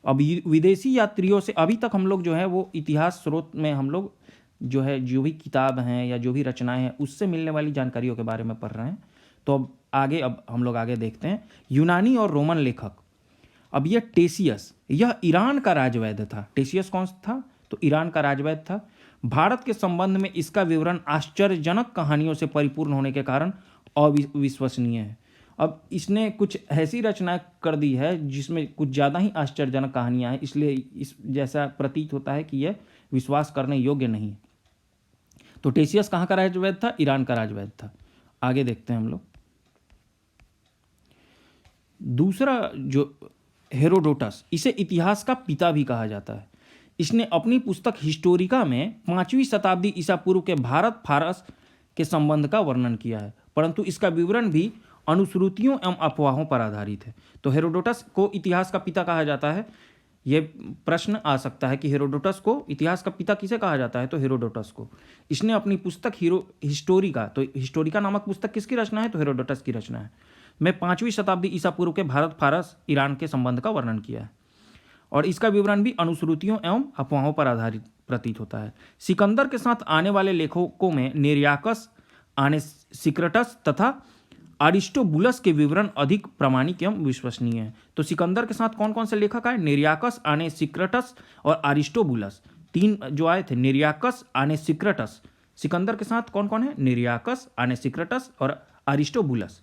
अब विदेशी यात्रियों से अभी तक हम लोग जो है वो इतिहास स्रोत में हम लोग जो है, जो भी किताब हैं या जो भी रचनाएं हैं, उससे मिलने वाली जानकारियों के बारे में पढ़ रहे हैं। तो अब हम लोग आगे देखते हैं। यूनानी और रोमन लेखक। अब यह टेसियस, यह ईरान का राजवैद्य था। टेसियस कौन था? तो ईरान का राजवैद्य था। भारत के संबंध में इसका विवरण आश्चर्यजनक कहानियों से परिपूर्ण होने के कारण अविश्वसनीय है। अब इसने कुछ ऐसी रचना कर दी है जिसमें कुछ ज़्यादा ही आश्चर्यजनक कहानियाँ हैं, इसलिए इस जैसा प्रतीत होता है कि यह विश्वास करने योग्य नहीं। तो टेसियस कहाँ का राजवैद्य था? ईरान का राजवैद्य था। आगे देखते हैं हम लोग। दूसरा जो हेरोडोटस, इसे इतिहास का पिता भी कहा जाता है। इसने अपनी पुस्तक हिस्टोरिका में 5वीं शताब्दी ईसा पूर्व के भारत फारस के संबंध का वर्णन किया है, परंतु इसका विवरण भी अनुश्रुतियों एवं अफवाहों पर आधारित है। तो हेरोडोटस को इतिहास का पिता कहा जाता है। ये प्रश्न आ सकता है कि हेरोडोटस को इतिहास का पिता किसे कहा जाता है, तो हेरोडोटस को। इसने अपनी पुस्तक हिस्टोरिका, तो हिस्टोरिका नामक पुस्तक किसकी रचना है, तो हेरोडोटस की रचना है, में 5वीं शताब्दी ईसा पूर्व के भारत फारस ईरान के संबंध का वर्णन किया है। और इसका विवरण भी अनुश्रुतियों एवं अफवाहों पर आधारित प्रतीत होता है। सिकंदर के साथ आने वाले लेखकों में नेरियाकस, आनेसिक्राटस तथा अरिस्टोबुलस के विवरण अधिक प्रामाणिक एवं विश्वसनीय हैं। तो सिकंदर के साथ कौन कौन से लेखक आए, नेरियाकस, आनेसिक्राटस और अरिस्टोबुलस, 3 जो आए थे, नेरियाकस, आनेसिक्राटस। सिकंदर के साथ कौन कौन है, नेरियाकस, आनेसिक्राटस और अरिस्टोबुलस।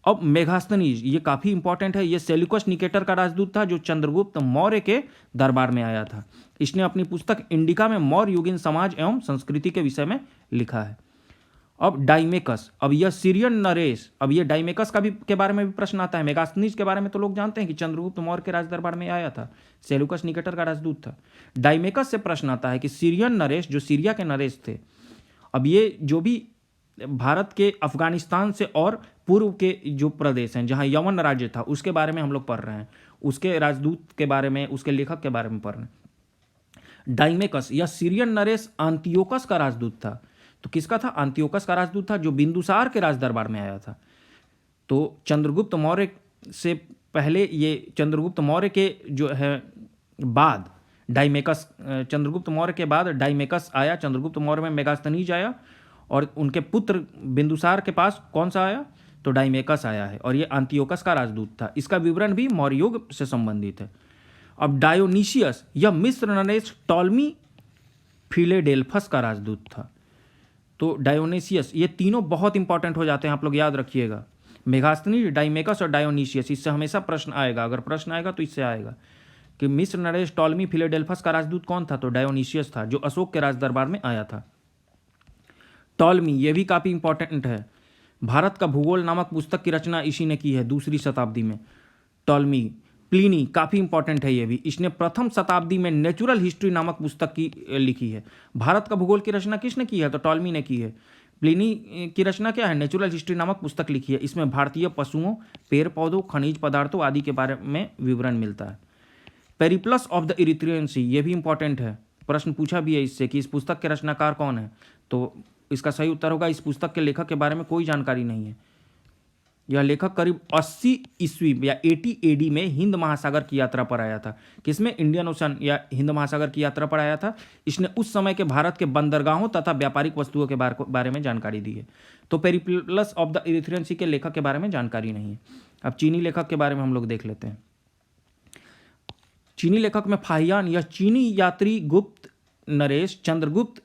अब मेगास्थनीज, ये काफी इंपॉर्टेंट है। ये सेल्यूकस निकेटर का राजदूत था जो चंद्रगुप्त मौर्य के दरबार में आया था। इसने अपनी पुस्तक इंडिका में मौर्य युगीन समाज एवं संस्कृति के विषय में लिखा है। अब डाइमेकस, अब यह सीरियन नरेश, अब ये डाइमेकस का भी के बारे में भी प्रश्न आता है। मेगास्थनीज के बारे में तो लोग जानते हैं कि चंद्रगुप्त मौर्य के राज दरबार में आया था, सेल्यूकस निकेटर का राजदूत था। डाइमेकस से प्रश्न आता है कि सीरियन नरेश, जो सीरिया के नरेश थे, अब ये जो भी भारत के अफगानिस्तान से और पूर्व के जो प्रदेश हैं जहां यवन राज्य था, उसके बारे में हम लोग पढ़ रहे हैं, उसके राजदूत के बारे में, उसके लेखक के बारे में पढ़ रहे हैं। डाइमेकस या सीरियन नरेश अंतियोकस का राजदूत था। तो किसका था, अंतियोकस का राजदूत था जो बिंदुसार के राज दरबार में आया था। तो चंद्रगुप्त मौर्य से पहले, ये चंद्रगुप्त मौर्य के जो है बाद डाइमेकस, चंद्रगुप्त मौर्य के बाद डाइमेकस आया। चंद्रगुप्त मौर्य में मेगास्थनीज आया और उनके पुत्र बिंदुसार के पास कौन सा आया, तो डाइमेकस आया है, और ये अंतियोकस का राजदूत था। इसका विवरण भी मौर्य युग से संबंधित है। अब डायोनीशियस, यह मिस्र नरेश टॉलमी फिलेडेल्फस का राजदूत था। तो डायोनीशियस, ये तीनों बहुत इंपॉर्टेंट हो जाते हैं, आप लोग याद रखिएगा। मेगास्थनीज, डाइमेकस और डायोनीशियस, इससे हमेशा प्रश्न आएगा। अगर प्रश्न आएगा तो इससे आएगा कि मिस्र नरेश टॉलमी फिलेडेल्फस का राजदूत कौन था, तो डायोनीशियस था जो अशोक के राज दरबार में आया था। टॉलमी, ये भी काफ़ी इंपॉर्टेंट है। भारत का भूगोल नामक पुस्तक की रचना इसी ने की है 2री शताब्दी में। टॉलमी, प्लिनी, काफ़ी इंपॉर्टेंट है ये भी। इसने प्रथम शताब्दी में नेचुरल हिस्ट्री नामक पुस्तक की लिखी है। भारत का भूगोल की रचना किसने की है, तो टॉलमी ने की है। प्लिनी की रचना क्या है, नेचुरल हिस्ट्री नामक पुस्तक लिखी है। इसमें भारतीय पशुओं, पेड़ पौधों, खनिज पदार्थों आदि के बारे में विवरण मिलता है। पेरिप्लस ऑफ द इरिथ्रियन सी, ये भी इंपॉर्टेंट है, प्रश्न पूछा भी है इससे कि इस पुस्तक के रचनाकार कौन है। तो इसका सही उत्तर होगा, इस पुस्तक के लेखक के बारे में कोई जानकारी नहीं है। यह लेखक करीब 80 ईस्वी या 80 एडी में हिंद महासागर की यात्रा पर आया था। किसमें, इंडियन ओशन या हिंद महासागर की यात्रा पर आया था। इसने उस समय के भारत के बंदरगाहों तथा व्यापारिक वस्तुओं के बारे में जानकारी दी है। तो पेरिप्लस ऑफ द इरिथ्रियन सी के लेखक के बारे में जानकारी नहीं है। अब चीनी लेखक के बारे में हम लोग देख लेते हैं। चीनी लेखक में फाहियान, यह चीनी यात्री गुप्त नरेश चंद्रगुप्त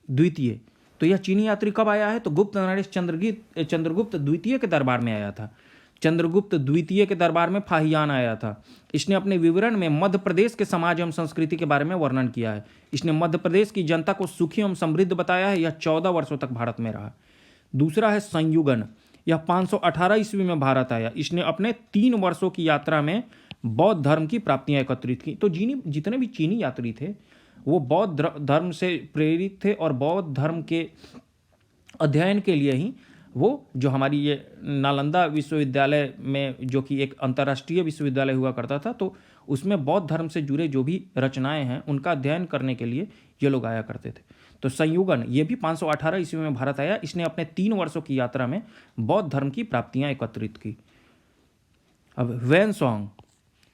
द्वितीय। तो यह चीनी यात्री कब आया है, तो गुप्त नरेश चंद्रगुप्त द्वितीय के दरबार में आया था। चंद्रगुप्त द्वितीय के दरबार में फाहियान आया था। इसने अपने विवरण में मध्य प्रदेश के समाज एवं संस्कृति के बारे में वर्णन किया है। इसने मध्य प्रदेश की जनता को सुखी एवं समृद्ध बताया है। यह 14 वर्षों तक भारत में रहा। दूसरा है संयुगन, यह 518 ईस्वी में भारत आया। इसने अपने 3 वर्षों की यात्रा में बौद्ध धर्म की प्राप्तियां एकत्रित की। तो जितने भी चीनी यात्री थे वो बौद्ध धर्म से प्रेरित थे और बौद्ध धर्म के अध्ययन के लिए ही वो जो हमारी ये नालंदा विश्वविद्यालय में, जो कि एक अंतर्राष्ट्रीय विश्वविद्यालय हुआ करता था, तो उसमें बौद्ध धर्म से जुड़े जो भी रचनाएं हैं उनका अध्ययन करने के लिए ये लोग आया करते थे। तो संयुगन, ये भी 518 ईस्वी में भारत आया। इसने अपने 3 वर्षों की यात्रा में बौद्ध धर्म की प्राप्तियां एकत्रित की। अब वैनसोंग,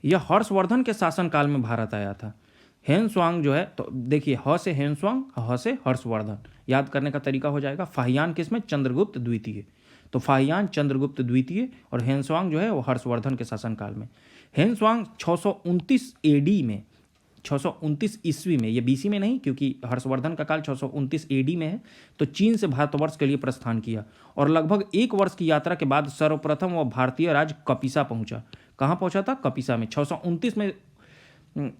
यह हर्षवर्धन के शासनकाल में भारत आया था। हेनस्वांग जो है, तो देखिए ह से हेनस्वांग, ह से हर्षवर्धन, याद करने का तरीका हो जाएगा। फाहियान किसमें, चंद्रगुप्त द्वितीय। तो फाहियान चंद्रगुप्त द्वितीय और हेनस्वांग जो है वो हर्षवर्धन के शासनकाल में। हेनस्वांग 629 एडी में, 629 ईस्वी में, ये बीसी में नहीं क्योंकि हर्षवर्धन का काल 629 एडी में है, तो चीन से भारतवर्ष के लिए प्रस्थान किया और लगभग 1 वर्ष की यात्रा के बाद सर्वप्रथम वह भारतीय राज्य कपिसा पहुंचा। कहाँ पहुंचा था, कपिसा में। 629 में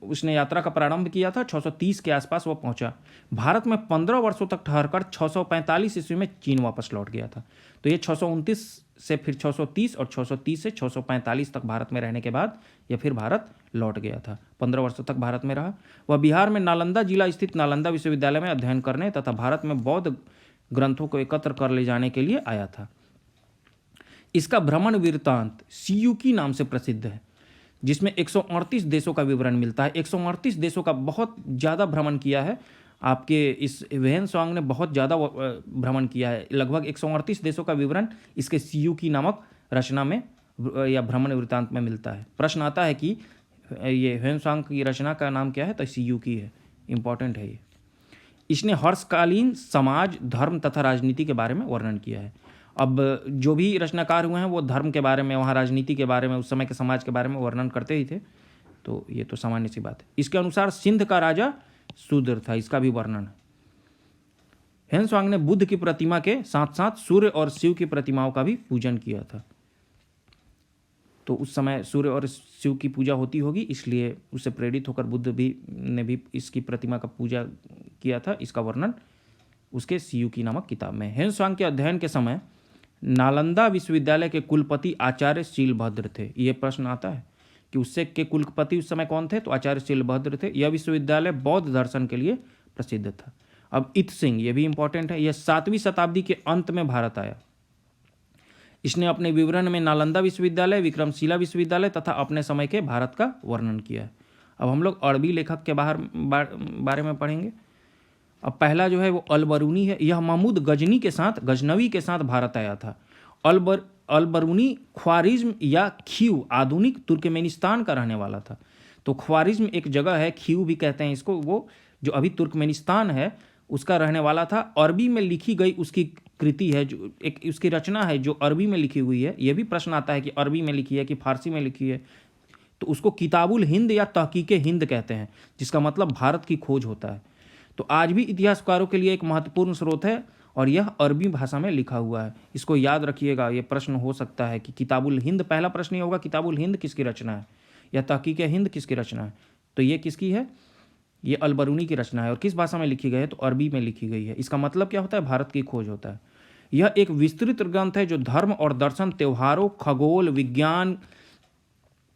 उसने यात्रा का प्रारंभ किया था, 630 के आसपास वो पहुंचा। भारत में 15 वर्षों तक ठहरकर 645 ईस्वी में चीन वापस लौट गया था। तो ये 629 से फिर 630 और 630 से 645 तक भारत में रहने के बाद ये फिर भारत लौट गया था। 15 वर्षों तक भारत में रहा। वह बिहार में नालंदा जिला स्थित नालंदा विश्वविद्यालय में अध्ययन करने तथा भारत में बौद्ध ग्रंथों को एकत्र कर ले जाने के लिए आया था। इसका भ्रमण वृत्तांत सियुकी नाम से प्रसिद्ध है। जिसमें 138 देशों का विवरण मिलता है। 138 देशों का बहुत ज़्यादा भ्रमण किया है आपके इस ह्वेन-त्सांग ने, बहुत ज़्यादा भ्रमण किया है। लगभग 138 देशों का विवरण इसके सियुकी नामक रचना में या भ्रमण वृत्तांत में मिलता है। प्रश्न आता है कि ये ह्वेन-त्सांग की रचना का नाम क्या है, तो सियुकी है। इंपॉर्टेंट है ये। इसने हर्षकालीन समाज, धर्म तथा राजनीति के बारे में वर्णन किया है। अब जो भी रचनाकार हुए हैं वो धर्म के बारे में, वहाँ राजनीति के बारे में, उस समय के समाज के बारे में वर्णन करते ही थे, तो ये तो सामान्य सी बात है। इसके अनुसार सिंध का राजा शूद्र था, इसका भी वर्णन है। ह्वेन-त्सांग ने बुद्ध की प्रतिमा के साथ साथ सूर्य और शिव की प्रतिमाओं का भी पूजन किया था। तो उस समय सूर्य और शिव की पूजा होती होगी, इसलिए उससे प्रेरित होकर बुद्ध ने भी इसकी प्रतिमा का पूजा किया था। इसका वर्णन उसके सियुकी नामक किताब में। ह्वेन-त्सांग के अध्ययन के समय नालंदा विश्वविद्यालय के कुलपति आचार्य शीलभद्र थे। ये प्रश्न आता है कि उससे के कुलपति उस समय कौन थे, तो आचार्य शीलभद्र थे। यह विश्वविद्यालय बौद्ध दर्शन के लिए प्रसिद्ध था। अब इत सिंह, ये भी इंपॉर्टेंट है, यह 7वीं शताब्दी के अंत में भारत आया। इसने अपने विवरण में नालंदा विश्वविद्यालय, विक्रमशिला विश्वविद्यालय तथा अपने समय के भारत का वर्णन किया है। अब हम लोग अरबी लेखक के बारे में पढ़ेंगे। अब पहला जो है वो अलबरूनी है। यह महमूद गजनवी के साथ भारत आया था। अलबरूनी ख्वारिज्म या खीव आधुनिक तुर्कमेनिस्तान का रहने वाला था। तो ख्वारिज्म एक जगह है, खीव भी कहते हैं इसको, वो जो अभी तुर्कमेनिस्तान है उसका रहने वाला था। अरबी में लिखी गई उसकी कृति है, जो एक उसकी रचना है जो अरबी में लिखी हुई है। यह भी प्रश्न आता है कि अरबी में लिखी है कि फारसी में लिखी है, तो उसको किताबुल हिंद या तहकीके हिंद कहते हैं, जिसका मतलब भारत की खोज होता है। तो आज भी इतिहासकारों के लिए एक महत्वपूर्ण स्रोत है और यह अरबी भाषा में लिखा हुआ है। इसको याद रखिएगा, ये प्रश्न हो सकता है कि किताबुल हिंद, पहला प्रश्न ये होगा किताबुल हिंद किसकी रचना है या तहकीके हिंद किसकी रचना है। तो ये किसकी है, ये अलबरूनी की रचना है। और किस भाषा में लिखी गई है, तो अरबी में लिखी गई है। इसका मतलब क्या होता है, भारत की खोज होता है। यह एक विस्तृत ग्रंथ है जो धर्म और दर्शन, त्योहारों, खगोल विज्ञान,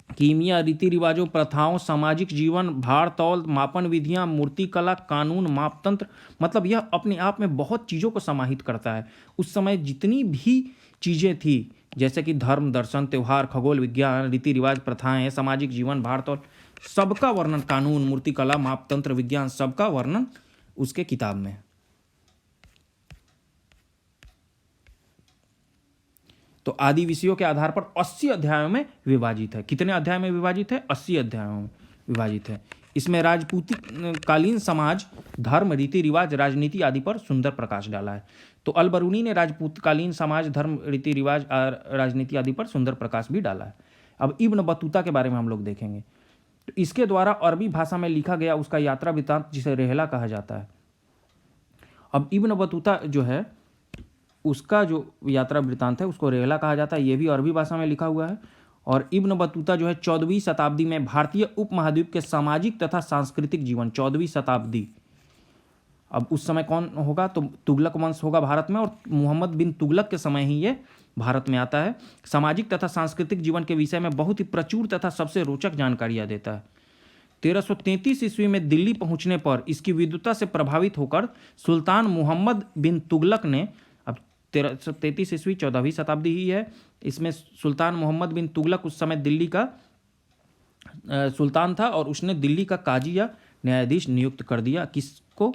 कीमिया, रीति रिवाजों, प्रथाओं, सामाजिक जीवन, भार तौल, मापन विधियां, मूर्तिकला, कानून, मापतंत्र, मतलब यह अपने आप में बहुत चीज़ों को समाहित करता है। उस समय जितनी भी चीज़ें थी, जैसे कि धर्म, दर्शन, त्यौहार, खगोल विज्ञान, रीति रिवाज, प्रथाएं, सामाजिक जीवन, भार तौल, सबका वर्णन, कानून, मूर्तिकला, मापतंत्र, विज्ञान, सबका वर्णन उसके किताब में है। तो आदि विषयों के आधार पर 80 अध्यायों में विभाजित है। कितने अध्याय में विभाजित है, 80 अध्यायों में विभाजित है। इसमें राजपूती कालीन समाज, धर्म, रीति रिवाज, राजनीति आदि पर सुंदर प्रकाश डाला है। तो अलबरूनी ने राजपूतकालीन समाज, धर्म, रीति रिवाज और राजनीति आदि पर सुंदर प्रकाश भी डाला है। अब इब्न बतूता के बारे में हम लोग देखेंगे। तो इसके द्वारा अरबी भाषा में लिखा गया उसका यात्रा वृत्तांत, जिसे रेहला कहा जाता है। अब इब्न बतूता जो है उसका जो यात्रा वृत्तांत है उसको रेहला कहा जाता है। ये भी अरबी भाषा में लिखा हुआ है। और इब्न बतूता जो है 14वीं शताब्दी में भारतीय उपमहाद्वीप के सामाजिक तथा सांस्कृतिक जीवन, 14वीं शताब्दी, अब उस समय कौन होगा, तो तुगलक वंश होगा भारत में, और मोहम्मद बिन तुगलक के समय ही ये भारत में आता है। सामाजिक तथा सांस्कृतिक जीवन के विषय में बहुत ही प्रचुर तथा सबसे रोचक जानकारियाँ देता है। 1333 ईस्वी में दिल्ली पहुंचने पर इसकी विद्वता से प्रभावित होकर सुल्तान मोहम्मद बिन तुगलक ने, अब 1333 ईस्वी 14वीं शताब्दी ही है, इसमें सुल्तान मोहम्मद बिन तुगलक उस समय दिल्ली का सुल्तान था और उसने दिल्ली का काजी या न्यायाधीश नियुक्त कर दिया। किसको,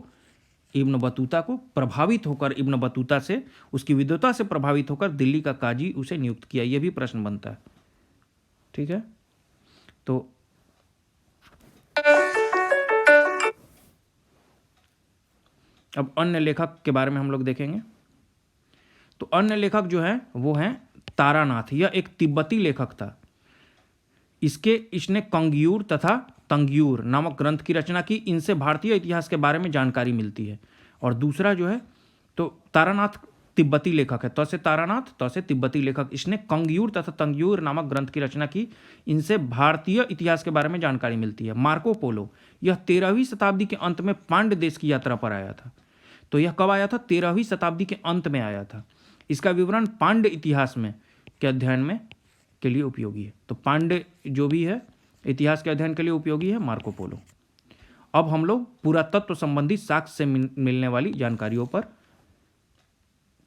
इब्न बतूता को। प्रभावित होकर इब्न बतूता से, उसकी विद्वता से प्रभावित होकर दिल्ली का काजी उसे नियुक्त किया। यह भी प्रश्न बनता है, ठीक है। तो अब अन्य लेखक के बारे में हम लोग देखेंगे। तो अन्य लेखक जो है वो हैं तारानाथ। यह एक तिब्बती लेखक था। इसने कंग्यूर तथा तंग्यूर नामक ग्रंथ की रचना की। इनसे भारतीय इतिहास के बारे में जानकारी मिलती है। और दूसरा जो है, तो तारानाथ तिब्बती लेखक है, तो से तारानाथ, तो से तिब्बती लेखक। इसने कंग्यूर तथा तंग्यूर नामक ग्रंथ की रचना की। इनसे भारतीय इतिहास के बारे में जानकारी मिलती है। मार्को पोलो, यह 13वीं शताब्दी के अंत में पांड्य देश की यात्रा पर आया था। तो यह कब आया था, 13वीं शताब्दी के अंत में आया था। इसका विवरण पांड्य इतिहास में के अध्ययन में के लिए उपयोगी है। तो पांड्य जो भी है इतिहास के अध्ययन के लिए उपयोगी है मार्को पोलो। अब हम लोग पुरातत्व संबंधी साक्ष्य से मिलने वाली जानकारियों पर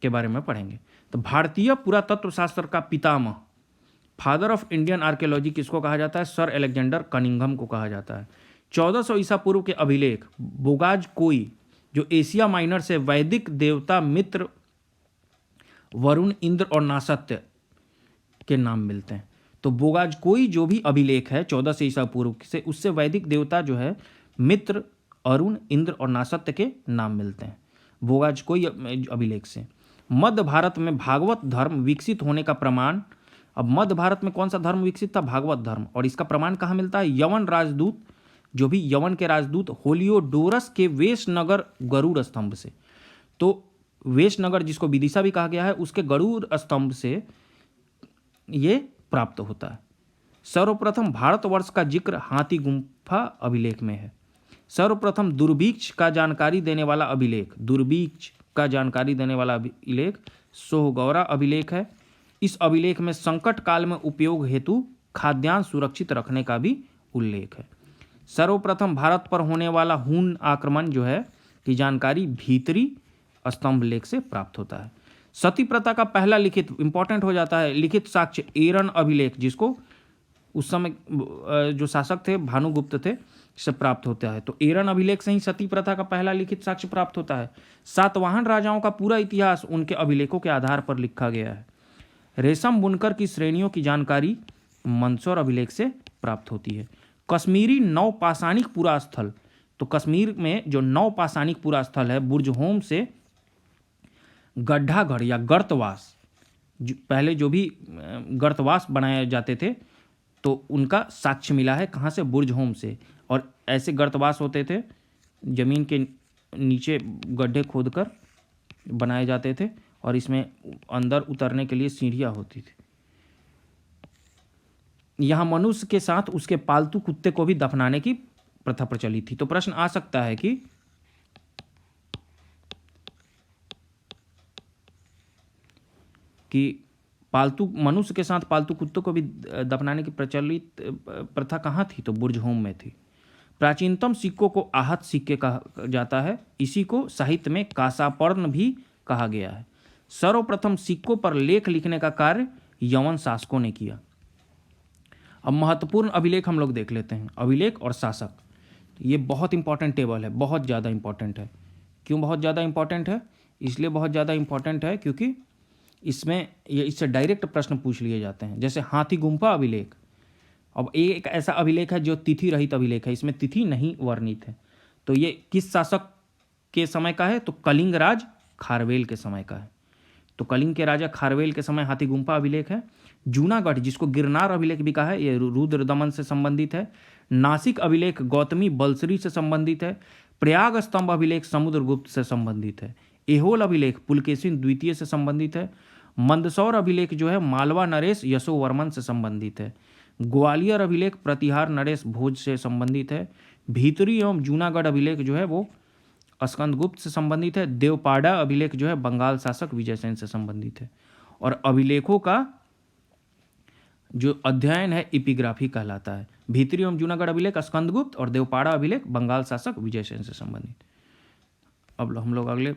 के बारे में पढ़ेंगे। तो भारतीय पुरातत्व शास्त्र का पितामह फादर ऑफ इंडियन आर्कियोलॉजी किसको कहा जाता है? सर अलेक्जेंडर कनिंघम को कहा जाता है। 1400 ईसा पूर्व के अभिलेख बोगाज कोई, जो एशिया माइनर से वैदिक देवता मित्र, वरुण, इंद्र और नासत्य के नाम मिलते हैं। तो बोगाज कोई जो भी अभिलेख है 1400 ईसा पूर्व से, उससे वैदिक देवता जो है मित्र, अरुण, इंद्र और नासत्य के नाम मिलते हैं बोगाज कोई अभिलेख से। मध्य भारत में भागवत धर्म विकसित होने का प्रमाण, अब मध्य भारत में कौन सा धर्म विकसित था? भागवत धर्म। और इसका प्रमाण कहाँ मिलता है? यवन राजदूत, जो भी यवन के राजदूत होलियोडोरस के वेशनगर गरुड़ स्तंभ से। तो वेशनगर जिसको विदिशा भी कहा गया है, उसके गरुड़ स्तंभ से ये प्राप्त होता है। सर्वप्रथम भारतवर्ष का जिक्र हाथी गुम्फा अभिलेख में है। सर्वप्रथम दुर्भिक्ष का जानकारी देने वाला अभिलेख, दुर्भिक्ष का जानकारी देने वाला अभिलेख सोहगौरा अभिलेख है। इस अभिलेख में संकट काल में उपयोग हेतु खाद्यान्न सुरक्षित रखने का भी उल्लेख है। सर्वप्रथम भारत पर होने वाला हून आक्रमण जो है की जानकारी भीतरी स्तंभ लेख से प्राप्त होता है। सती प्रथा का पहला लिखित, इंपॉर्टेंट हो जाता है, लिखित साक्ष्य एरन अभिलेख, जिसको उस समय जो शासक थे भानुगुप्त थे, से प्राप्त होता है। तो एरन अभिलेख से ही सती प्रथा का पहला लिखित साक्ष्य प्राप्त होता है। सातवाहन राजाओं का पूरा इतिहास उनके अभिलेखों के आधार पर लिखा गया है। रेशम बुनकर की श्रेणियों की जानकारी मंदसौर अभिलेख से प्राप्त होती है। कश्मीरी नवपाषाणिक पुरा स्थल, तो कश्मीर में जो नवपाषाणिक पुरा स्थल है बुर्जहोम से गड्ढागढ़ या गर्तवास, पहले जो भी गर्तवास बनाए जाते थे तो उनका साक्ष्य मिला है। कहाँ से? बुर्जहोम से। और ऐसे गर्तवास होते थे, जमीन के नीचे गड्ढे खोदकर बनाए जाते थे और इसमें अंदर उतरने के लिए सीढ़ियाँ होती थी। यहाँ मनुष्य के साथ उसके पालतू कुत्ते को भी दफनाने की प्रथा प्रचलित थी। तो प्रश्न आ सकता है कि पालतू मनुष्य के साथ पालतू कुत्तों को भी दफनाने की प्रचलित प्रथा कहाँ थी? तो बुर्जहोम में थी। प्राचीनतम सिक्कों को आहत सिक्के कहा जाता है। इसी को साहित्य में कासापर्ण भी कहा गया है। सर्वप्रथम सिक्कों पर लेख लिखने का कार्य यवन शासकों ने किया। अब महत्वपूर्ण अभिलेख हम लोग देख लेते हैं, अभिलेख और शासक। ये बहुत इंपॉर्टेंट टेबल है, बहुत ज़्यादा इंपॉर्टेंट है। क्यों बहुत ज़्यादा इंपॉर्टेंट है? इसलिए बहुत ज़्यादा इंपॉर्टेंट है क्योंकि इससे डायरेक्ट प्रश्न पूछ लिए जाते हैं। जैसे हाथी गुम्फा अभिलेख, अब एक ऐसा अभिलेख है जो तिथि रहित अभिलेख है, इसमें तिथि नहीं वर्णित है। तो ये किस शासक के समय का है? तो कलिंग राज खारवेल के समय का है। तो कलिंग के राजा खारवेल के समय हाथी गुम्फा अभिलेख है। जूनागढ़, जिसको गिरनार अभिलेख भी कहा है, ये रुद्रदमन से संबंधित है। नासिक अभिलेख गौतमी बलसरी से संबंधित है। प्रयाग स्तंभ अभिलेख समुद्रगुप्त से संबंधित है। एहोल अभिलेख पुलकेशिन द्वितीय से संबंधित है। मंदसौर अभिलेख जो है मालवा नरेश यशोवर्मन से संबंधित है। ग्वालियर अभिलेख प्रतिहार नरेश भोज से संबंधित है। भीतरी एवं जूनागढ़ अभिलेख जो है वो स्कंदगुप्त से संबंधित है। देवपाड़ा अभिलेख जो है बंगाल शासक विजयसेन से संबंधित है। और अभिलेखों का जो अध्ययन है एपिग्राफी कहलाता है। भीतरी एवं जूनागढ़ अभिलेख स्कंदगुप्त और देवपाड़ा अभिलेख बंगाल शासक विजयसेन से संबंधित। अब हम लोग अगले,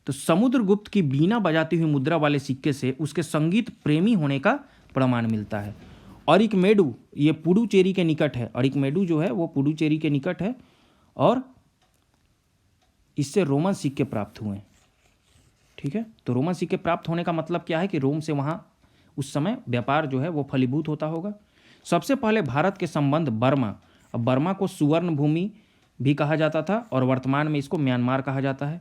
तो समुद्रगुप्त की बीना बजाती हुई मुद्रा वाले सिक्के से उसके संगीत प्रेमी होने का प्रमाण मिलता है। अरिकमेडु, ये पुडुचेरी के निकट है। अरिकमेडु जो है वो पुडुचेरी के निकट है और इससे रोमन सिक्के प्राप्त हुए। ठीक है, तो रोमन सिक्के प्राप्त होने का मतलब क्या है कि रोम से वहाँ उस समय व्यापार जो है वो फलीभूत होता होगा। सबसे पहले भारत के संबंध बर्मा, अब बर्मा को सुवर्ण भूमि भी कहा जाता था और वर्तमान में इसको म्यांमार कहा जाता है।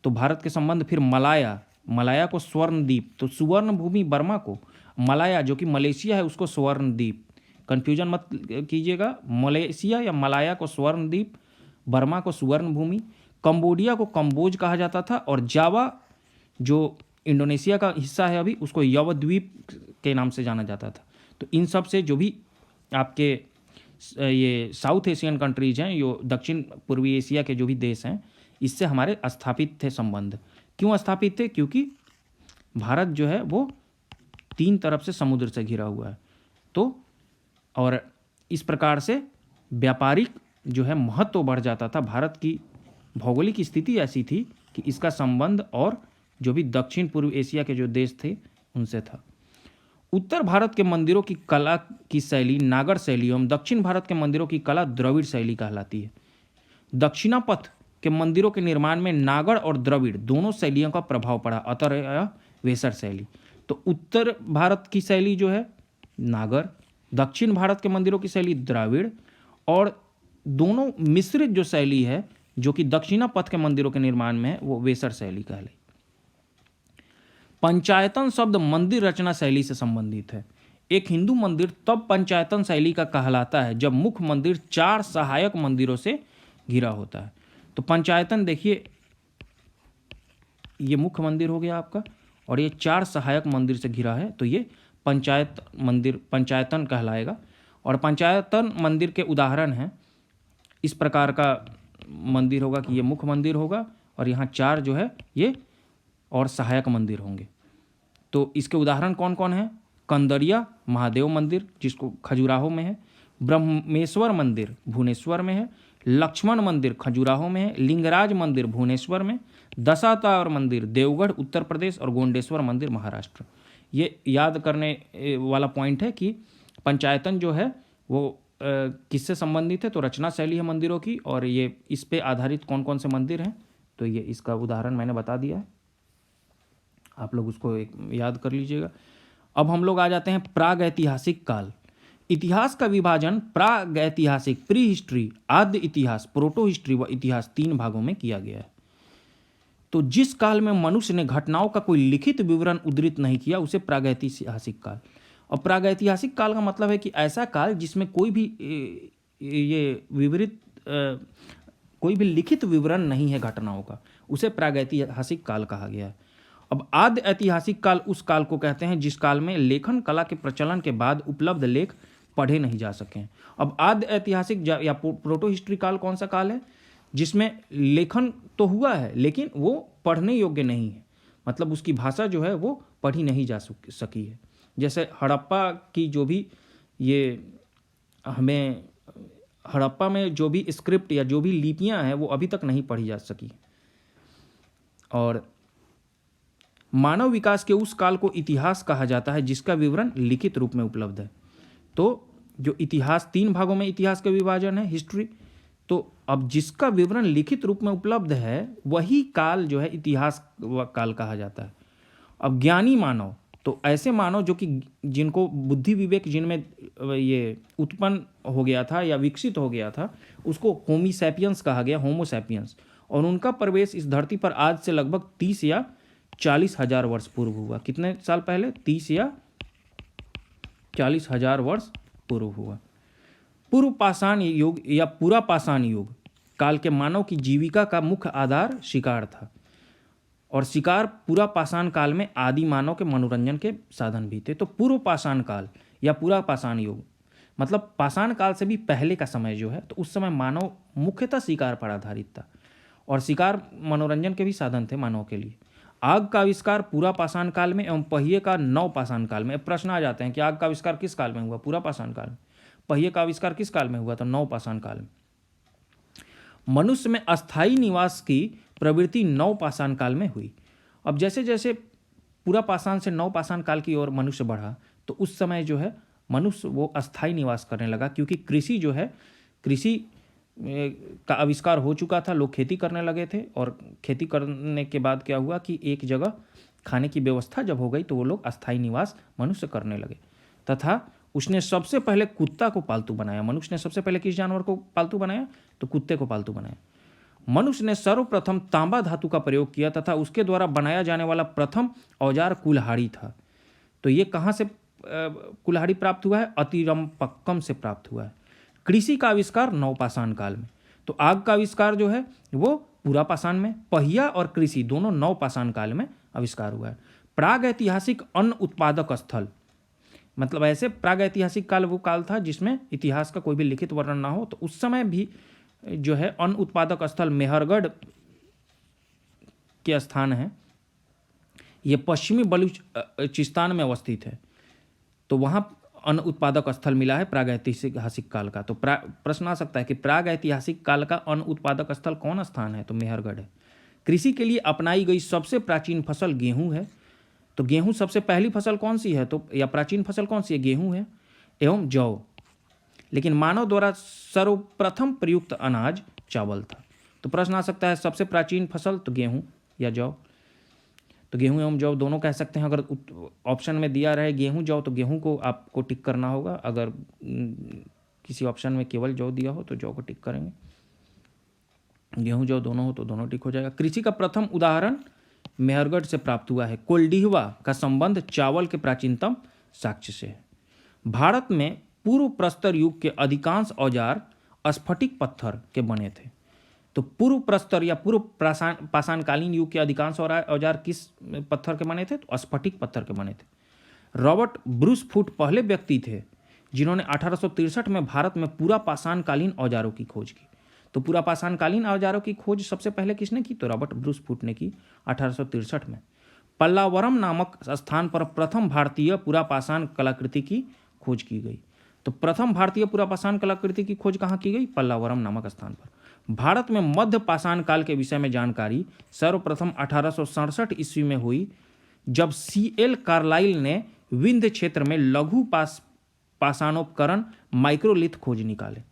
तो भारत के संबंध फिर मलाया को स्वर्ण द्वीप, तो सुवर्ण भूमि बर्मा को, मलाया जो कि मलेशिया है उसको स्वर्ण द्वीप, कन्फ्यूजन मत कीजिएगा, मलेशिया या मलाया को स्वर्ण द्वीप, बर्मा को सुवर्ण भूमि। कंबोडिया को कंबोज कहा जाता था और जावा जो इंडोनेशिया का हिस्सा है अभी उसको यवद्वीप के नाम से जाना जाता था। तो इन सब से जो भी आपके ये साउथ एशियन कंट्रीज हैं, जो दक्षिण पूर्वी एशिया के जो भी देश हैं, इससे हमारे स्थापित थे संबंध। क्यों स्थापित थे? क्योंकि भारत जो है वो 3 तरफ से समुद्र से घिरा हुआ है। तो और इस प्रकार से व्यापारिक जो है महत्व बढ़ जाता था। भारत की भौगोलिक स्थिति ऐसी थी कि इसका संबंध और जो भी दक्षिण पूर्व एशिया के जो देश थे उनसे था। उत्तर भारत के मंदिरों की कला की शैली नागर शैली एवं दक्षिण भारत के मंदिरों की कला द्रविड़ शैली कहलाती है। दक्षिणापथ के मंदिरों के निर्माण में नागर और द्रविड़ दोनों शैलियों का प्रभाव पड़ा, अतः यह वेसर शैली। तो उत्तर भारत की शैली जो है नागर, दक्षिण भारत के मंदिरों की शैली द्राविड़, और दोनों मिश्रित जो शैली है जो कि दक्षिणापथ के मंदिरों के निर्माण में है वो वेसर शैली कहलाई। पंचायतन शब्द मंदिर रचना शैली से संबंधित है। एक हिंदू मंदिर तब पंचायतन शैली का कहलाता है जब मुख्य मंदिर 4 सहायक मंदिरों से घिरा होता है। तो पंचायतन देखिए, ये मुख्य मंदिर हो गया आपका और ये 4 सहायक मंदिर से घिरा है, तो ये पंचायत मंदिर पंचायतन कहलाएगा। और पंचायतन मंदिर के उदाहरण हैं, इस प्रकार का मंदिर होगा कि ये मुख्य मंदिर होगा और यहाँ 4 जो है ये और सहायक मंदिर होंगे। तो इसके उदाहरण कौन कौन हैं? कंदरिया महादेव मंदिर जिसको खजुराहो में है, ब्रह्मेश्वर मंदिर भुवनेश्वर में है, लक्ष्मण मंदिर खजुराहो में है, लिंगराज मंदिर भुवनेश्वर में, दशावतार मंदिर देवगढ़ उत्तर प्रदेश और गोंडेश्वर मंदिर महाराष्ट्र। ये याद करने वाला पॉइंट है कि पंचायतन जो है वो किससे संबंधित है, तो रचना शैली है मंदिरों की, और ये इस पे आधारित कौन कौन से मंदिर हैं, तो ये इसका उदाहरण मैंने बता दिया है, आप लोग उसको एक याद कर लीजिएगा। अब हम लोग आ जाते हैं प्राग ऐतिहासिक काल। इतिहास का विभाजन प्राग ऐतिहासिक प्री हिस्ट्री, आद्य इतिहास, प्रोटो हिस्ट्री व इतिहास 3 भागों में किया गया है। तो जिस काल में मनुष्य ने घटनाओं का कोई लिखित विवरण उद्धृत नहीं किया उसे प्रागैतिहासिक काल। और प्रागैतिहासिक काल का मतलब है कि ऐसा काल जिसमें कोई भी ये विवरित कोई भी लिखित विवरण नहीं है घटनाओं का, उसे प्रागैतिहासिक काल कहा गया है। अब आद्य ऐतिहासिक काल उस काल को कहते हैं जिस काल में लेखन कला के प्रचलन के बाद उपलब्ध लेख पढ़े नहीं जा सके। अब आद्य ऐतिहासिक या प्रोटो हिस्ट्री काल कौन सा काल है? जिसमें लेखन तो हुआ है लेकिन वो पढ़ने योग्य नहीं है, मतलब उसकी भाषा जो है वो पढ़ी नहीं जा सकी है। जैसे हड़प्पा की जो भी ये हमें हड़प्पा में जो भी स्क्रिप्ट या जो भी लिपियां हैं वो अभी तक नहीं पढ़ी जा सकी। और मानव विकास के उस काल को इतिहास कहा जाता है जिसका विवरण लिखित रूप में उपलब्ध है। तो जो इतिहास 3 भागों में इतिहास का विभाजन है हिस्ट्री, तो अब जिसका विवरण लिखित रूप में उपलब्ध है वही काल जो है इतिहास काल कहा जाता है। अब ज्ञानी मानव, तो ऐसे मानव जो कि जिनको बुद्धि विवेक जिनमें ये उत्पन्न हो गया था या विकसित हो गया था, उसको होमी सैपियंस कहा गया, होमो सैपियंस। और उनका प्रवेश इस धरती पर आज से लगभग 30 या 40 हजार वर्ष पूर्व हुआ। कितने साल पहले? 30 या 40 हजार वर्ष पूर्व हुआ। पूर्व पाषाण युग या पूरा पाषाण युग काल के मानव की जीविका का मुख्य आधार शिकार था, और शिकार पूरा पाषाण काल में आदि मानव के मनोरंजन के साधन भी थे। तो पूर्व पाषाण काल या पूरा पाषाण युग मतलब पाषाण काल से भी पहले का समय जो है, तो उस समय मानव मुख्यतः शिकार पर आधारित था, और शिकार मनोरंजन के भी साधन थे मानव के लिए। आग का आविष्कार पूरा पाषाण काल में एवं पहिए का नव पाषाण काल में। प्रश्न आ जाते हैं कि आग का आविष्कार किस काल में हुआ? पूरा पाषाण काल में। पहिए का आविष्कार किस काल में हुआ? तो नव पाषाण काल में। मनुष्य में अस्थायी निवास की प्रवृत्ति नव पाषाण काल में हुई। अब जैसे जैसे पूरा पाषाण से नव पाषाण काल की ओर मनुष्य बढ़ा, तो उस समय जो है मनुष्य वो अस्थायी निवास करने लगा, क्योंकि कृषि जो है, कृषि का आविष्कार हो चुका था, लोग खेती करने लगे थे, और खेती करने के बाद क्या हुआ कि एक जगह खाने की व्यवस्था जब हो गई तो वो लोग अस्थायी निवास मनुष्य करने लगे। तथा उसने सबसे पहले कुत्ता को पालतू बनाया। मनुष्य ने सबसे पहले किस जानवर को पालतू बनाया? तो कुत्ते को पालतू बनाया। मनुष्य ने सर्वप्रथम तांबा धातु का प्रयोग किया तथा उसके द्वारा बनाया जाने वाला प्रथम औजार कुल्हाड़ी था। तो ये कहाँ से कुल्हाड़ी प्राप्त हुआ है? अतिरम्पक्कम से प्राप्त हुआ है। कृषि का आविष्कार नवपाषाण काल में। तो आग का आविष्कार जो है वो पूरा पाषाण में, पहिया और कृषि दोनों नवपाषाण काल में आविष्कार हुआ है। प्राग ऐतिहासिक अन्न उत्पादक स्थल, मतलब ऐसे प्राग ऐतिहासिक काल वो काल था जिसमें इतिहास का कोई भी लिखित वर्णन ना हो, तो उस समय भी जो है अन्न उत्पादक स्थल मेहरगढ़ के स्थान है, ये पश्चिमी बलूचिस्तान में अवस्थित है। तो वहाँ अन्न उत्पादक स्थल मिला है प्राग ऐतिहासिक काल का। तो प्रश्न आ सकता है कि प्राग ऐतिहासिक काल का अन्न उत्पादक स्थल कौन स्थान है? तो मेहरगढ़ है। कृषि के लिए अपनाई गई सबसे प्राचीन फसल गेहूं है। तो गेहूं सबसे पहली फसल कौन सी है, तो या प्राचीन फसल कौन सी है, गेहूं है एवं जौ। लेकिन मानव द्वारा सर्वप्रथम प्रयुक्त अनाज चावल था। तो प्रश्न आ सकता है सबसे प्राचीन फसल तो गेहूं या जौ। तो गेहूं एवं जौ दोनों कह सकते हैं। अगर ऑप्शन में दिया रहे गेहूं जौ तो गेहूं को आपको टिक करना होगा। अगर किसी ऑप्शन में केवल जौ दिया हो तो जौ को टिक करेंगे। गेहूं जौ दोनों हो तो दोनों टिक हो जाएगा। कृषि का प्रथम उदाहरण मेहरगढ़ से प्राप्त हुआ है। कोल्डिहवा का संबंध चावल के प्राचीनतम साक्ष्य से है। भारत में पूर्व प्रस्तर युग के अधिकांश औजार स्फटिक पत्थर के बने थे। तो पूर्व प्रस्तर या पूर्व पाषाणकालीन युग के अधिकांश औजार किस पत्थर के बने थे, तो स्फटिक पत्थर के बने थे। रॉबर्ट ब्रूस फुट पहले व्यक्ति थे जिन्होंने 1863 में भारत में पूरा पाषाणकालीन औजारों की खोज की। तो पूरा पाषाणकालीन औजारों की खोज सबसे पहले किसने की, तो रॉबर्ट ब्रूस फुट ने की 1863 में। पल्लावरम नामक स्थान पर प्रथम भारतीय पुरापाषाण कलाकृति की खोज की गई। तो प्रथम भारतीय पुरापाषाण कलाकृति की खोज कहाँ की गई, पल्लावरम नामक स्थान पर। भारत में मध्य पाषाण काल के विषय में जानकारी सर्वप्रथम 1867 ईस्वी में हुई, जब CL कार्लाइल ने विंध्य क्षेत्र में लघु पाषाणोपकरण माइक्रोलिथ खोज निकाले।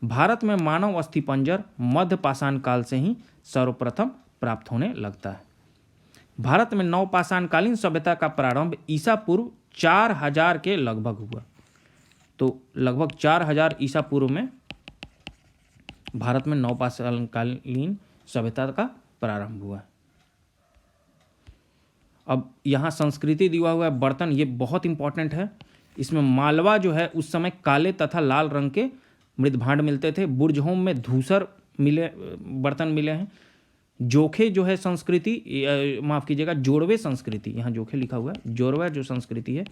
भारत में मानव अस्थिपंजर मध्य पाषाण काल से ही सर्वप्रथम प्राप्त होने लगता है। भारत में नवपाषाणकालीन सभ्यता का प्रारंभ ईसा पूर्व 4000 के लगभग हुआ। तो लगभग 4000 ईसा पूर्व में भारत में नवपाषाणकालीन सभ्यता का प्रारंभ हुआ। अब यहाँ संस्कृति दिया हुआ है बर्तन, ये बहुत इंपॉर्टेंट है। इसमें मालवा जो है उस समय काले तथा लाल रंग के मृदभांड मिलते थे। बुर्जहोम में धूसर बर्तन मिले हैं। जोखे जो है संस्कृति, माफ़ कीजिएगा, जोड़वे संस्कृति, यहाँ जोखे लिखा हुआ है, जोड़वा जो संस्कृति है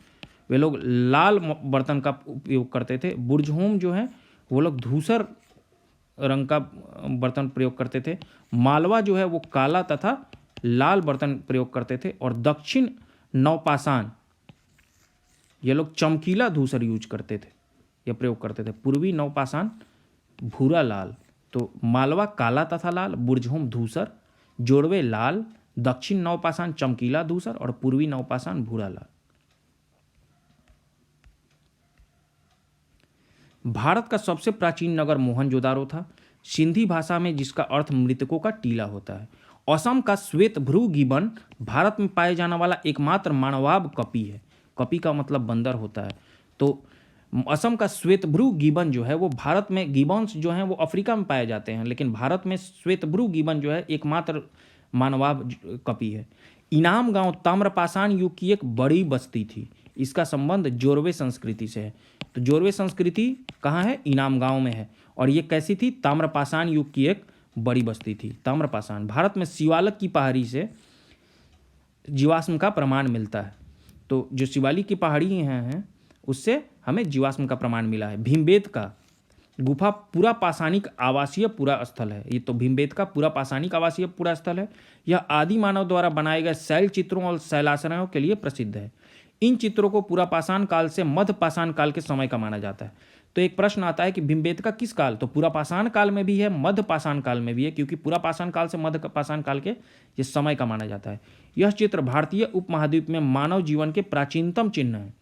वे लोग लाल बर्तन का उपयोग करते थे। बुर्जहोम जो है वो लोग धूसर रंग का बर्तन प्रयोग करते थे। मालवा जो है वो काला तथा लाल बर्तन प्रयोग करते थे। और दक्षिण नवपाषाण ये लोग चमकीला धूसर यूज करते थे या प्रयोग करते थे। पूर्वी नवपाषाण भूरा लाल। तो मालवा काला तथा लाल, बुर्जहोम धूसर, जोड़वे लाल, दक्षिण नवपाषाण चमकीला धूसर और पूर्वी नवपाषाण भूरा लाल। भारत का सबसे प्राचीन नगर मोहनजोदारो था, सिंधी भाषा में, जिसका अर्थ मृतकों का टीला होता है। असम का श्वेतभ्रू गिबन भारत में पाए जाने वाला एकमात्र मानवाब कपी है। कपी का मतलब बंदर होता है। तो असम का श्वेतभ्रू गिबन जो है वो भारत में, गिबन्स जो हैं वो अफ्रीका में पाए जाते हैं, लेकिन भारत में श्वेतभ्रू गिबन जो है एकमात्र मानवाब कपी है। इनाम गांव ताम्रपाषाण युग की एक बड़ी बस्ती थी। इसका संबंध जोरवे संस्कृति से है। तो जोरवे संस्कृति कहाँ है, इनाम गांव में है। और ये कैसी थी, ताम्रपाषाण युग की एक बड़ी बस्ती थी। ताम्रपाषाण, भारत में शिवालिक की पहाड़ी से जीवाश्म का प्रमाण मिलता है। तो जो शिवालिक की पहाड़ी हैं उससे हमें जीवाश्म का प्रमाण मिला है। भीमबेटका गुफा पूरा पाषाणिक आवासीय पूरा स्थल है। ये तो भीमबेटका पूरा पाषाणिक आवासीय पूरा स्थल है। यह आदि मानव द्वारा बनाए गए शैल चित्रों और शैलाश्रयों के लिए प्रसिद्ध है। इन चित्रों को पूरा पाषाण काल से मध्य पाषाण काल के समय का माना जाता है। तो एक प्रश्न आता है कि भीमबेटका किस काल, तो पूरा पाषाण काल में भी है, मध्य पाषाण काल में भी है, क्योंकि पूरा पाषाण काल से मध्य पाषाण काल के ये समय का माना जाता है। यह चित्र भारतीय उपमहाद्वीप में मानव जीवन के प्राचीनतम चिन्ह है।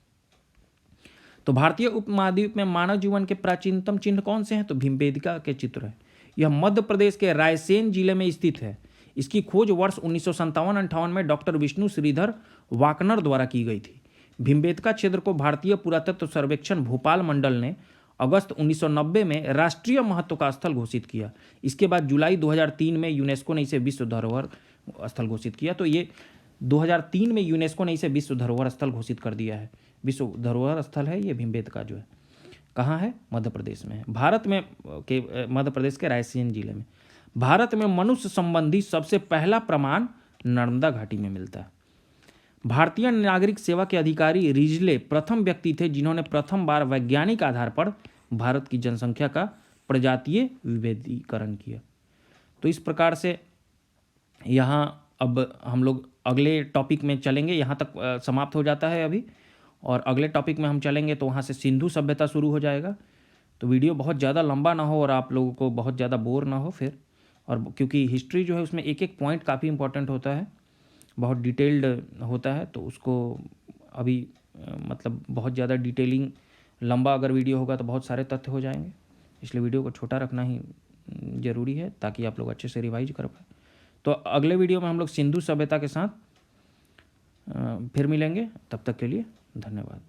तो भारतीय उपमहाद्वीप में मानव जीवन के प्राचीनतम चिन्ह कौन से हैं, तो भीमबेटका के चित्र है। यह मध्य प्रदेश के रायसेन जिले में स्थित है। इसकी खोज वर्ष 1957-58 में डॉक्टर विष्णु श्रीधर वाकनर द्वारा की गई थी। भीमबेटका क्षेत्र को भारतीय पुरातत्व सर्वेक्षण भोपाल मंडल ने अगस्त 1990 में राष्ट्रीय महत्व का स्थल घोषित किया। इसके बाद जुलाई 2003 में यूनेस्को ने इसे विश्व धरोहर स्थल घोषित किया। तो ये 2003 में यूनेस्को ने इसे विश्व धरोहर स्थल घोषित कर दिया है। विश्व धरोहर स्थल है ये भीमबेटका जो है। कहाँ है, मध्य प्रदेश में है। भारत में के मध्य प्रदेश के रायसेन जिले में। भारत में मनुष्य संबंधी सबसे पहला प्रमाण नर्मदा घाटी में मिलता है। भारतीय नागरिक सेवा के अधिकारी रिजले प्रथम व्यक्ति थे जिन्होंने प्रथम बार वैज्ञानिक आधार पर भारत की जनसंख्या का प्रजातीय विभेदीकरण किया। तो इस प्रकार से यहाँ अब हम लोग अगले टॉपिक में चलेंगे। यहाँ तक समाप्त हो जाता है अभी, और अगले टॉपिक में हम चलेंगे तो वहाँ से सिंधु सभ्यता शुरू हो जाएगा। तो वीडियो बहुत ज़्यादा लंबा ना हो और आप लोगों को बहुत ज़्यादा बोर ना हो फिर, और क्योंकि हिस्ट्री जो है उसमें एक एक पॉइंट काफ़ी इंपॉर्टेंट होता है, बहुत डिटेल्ड होता है, तो उसको अभी मतलब बहुत ज़्यादा डिटेलिंग लंबा अगर वीडियो होगा तो बहुत सारे तथ्य हो जाएंगे, इसलिए वीडियो को छोटा रखना ही ज़रूरी है ताकि आप लोग अच्छे से रिवाइज कर पाए। तो अगले वीडियो में हम लोग सिंधु सभ्यता के साथ फिर मिलेंगे, तब तक के लिए धन्यवाद।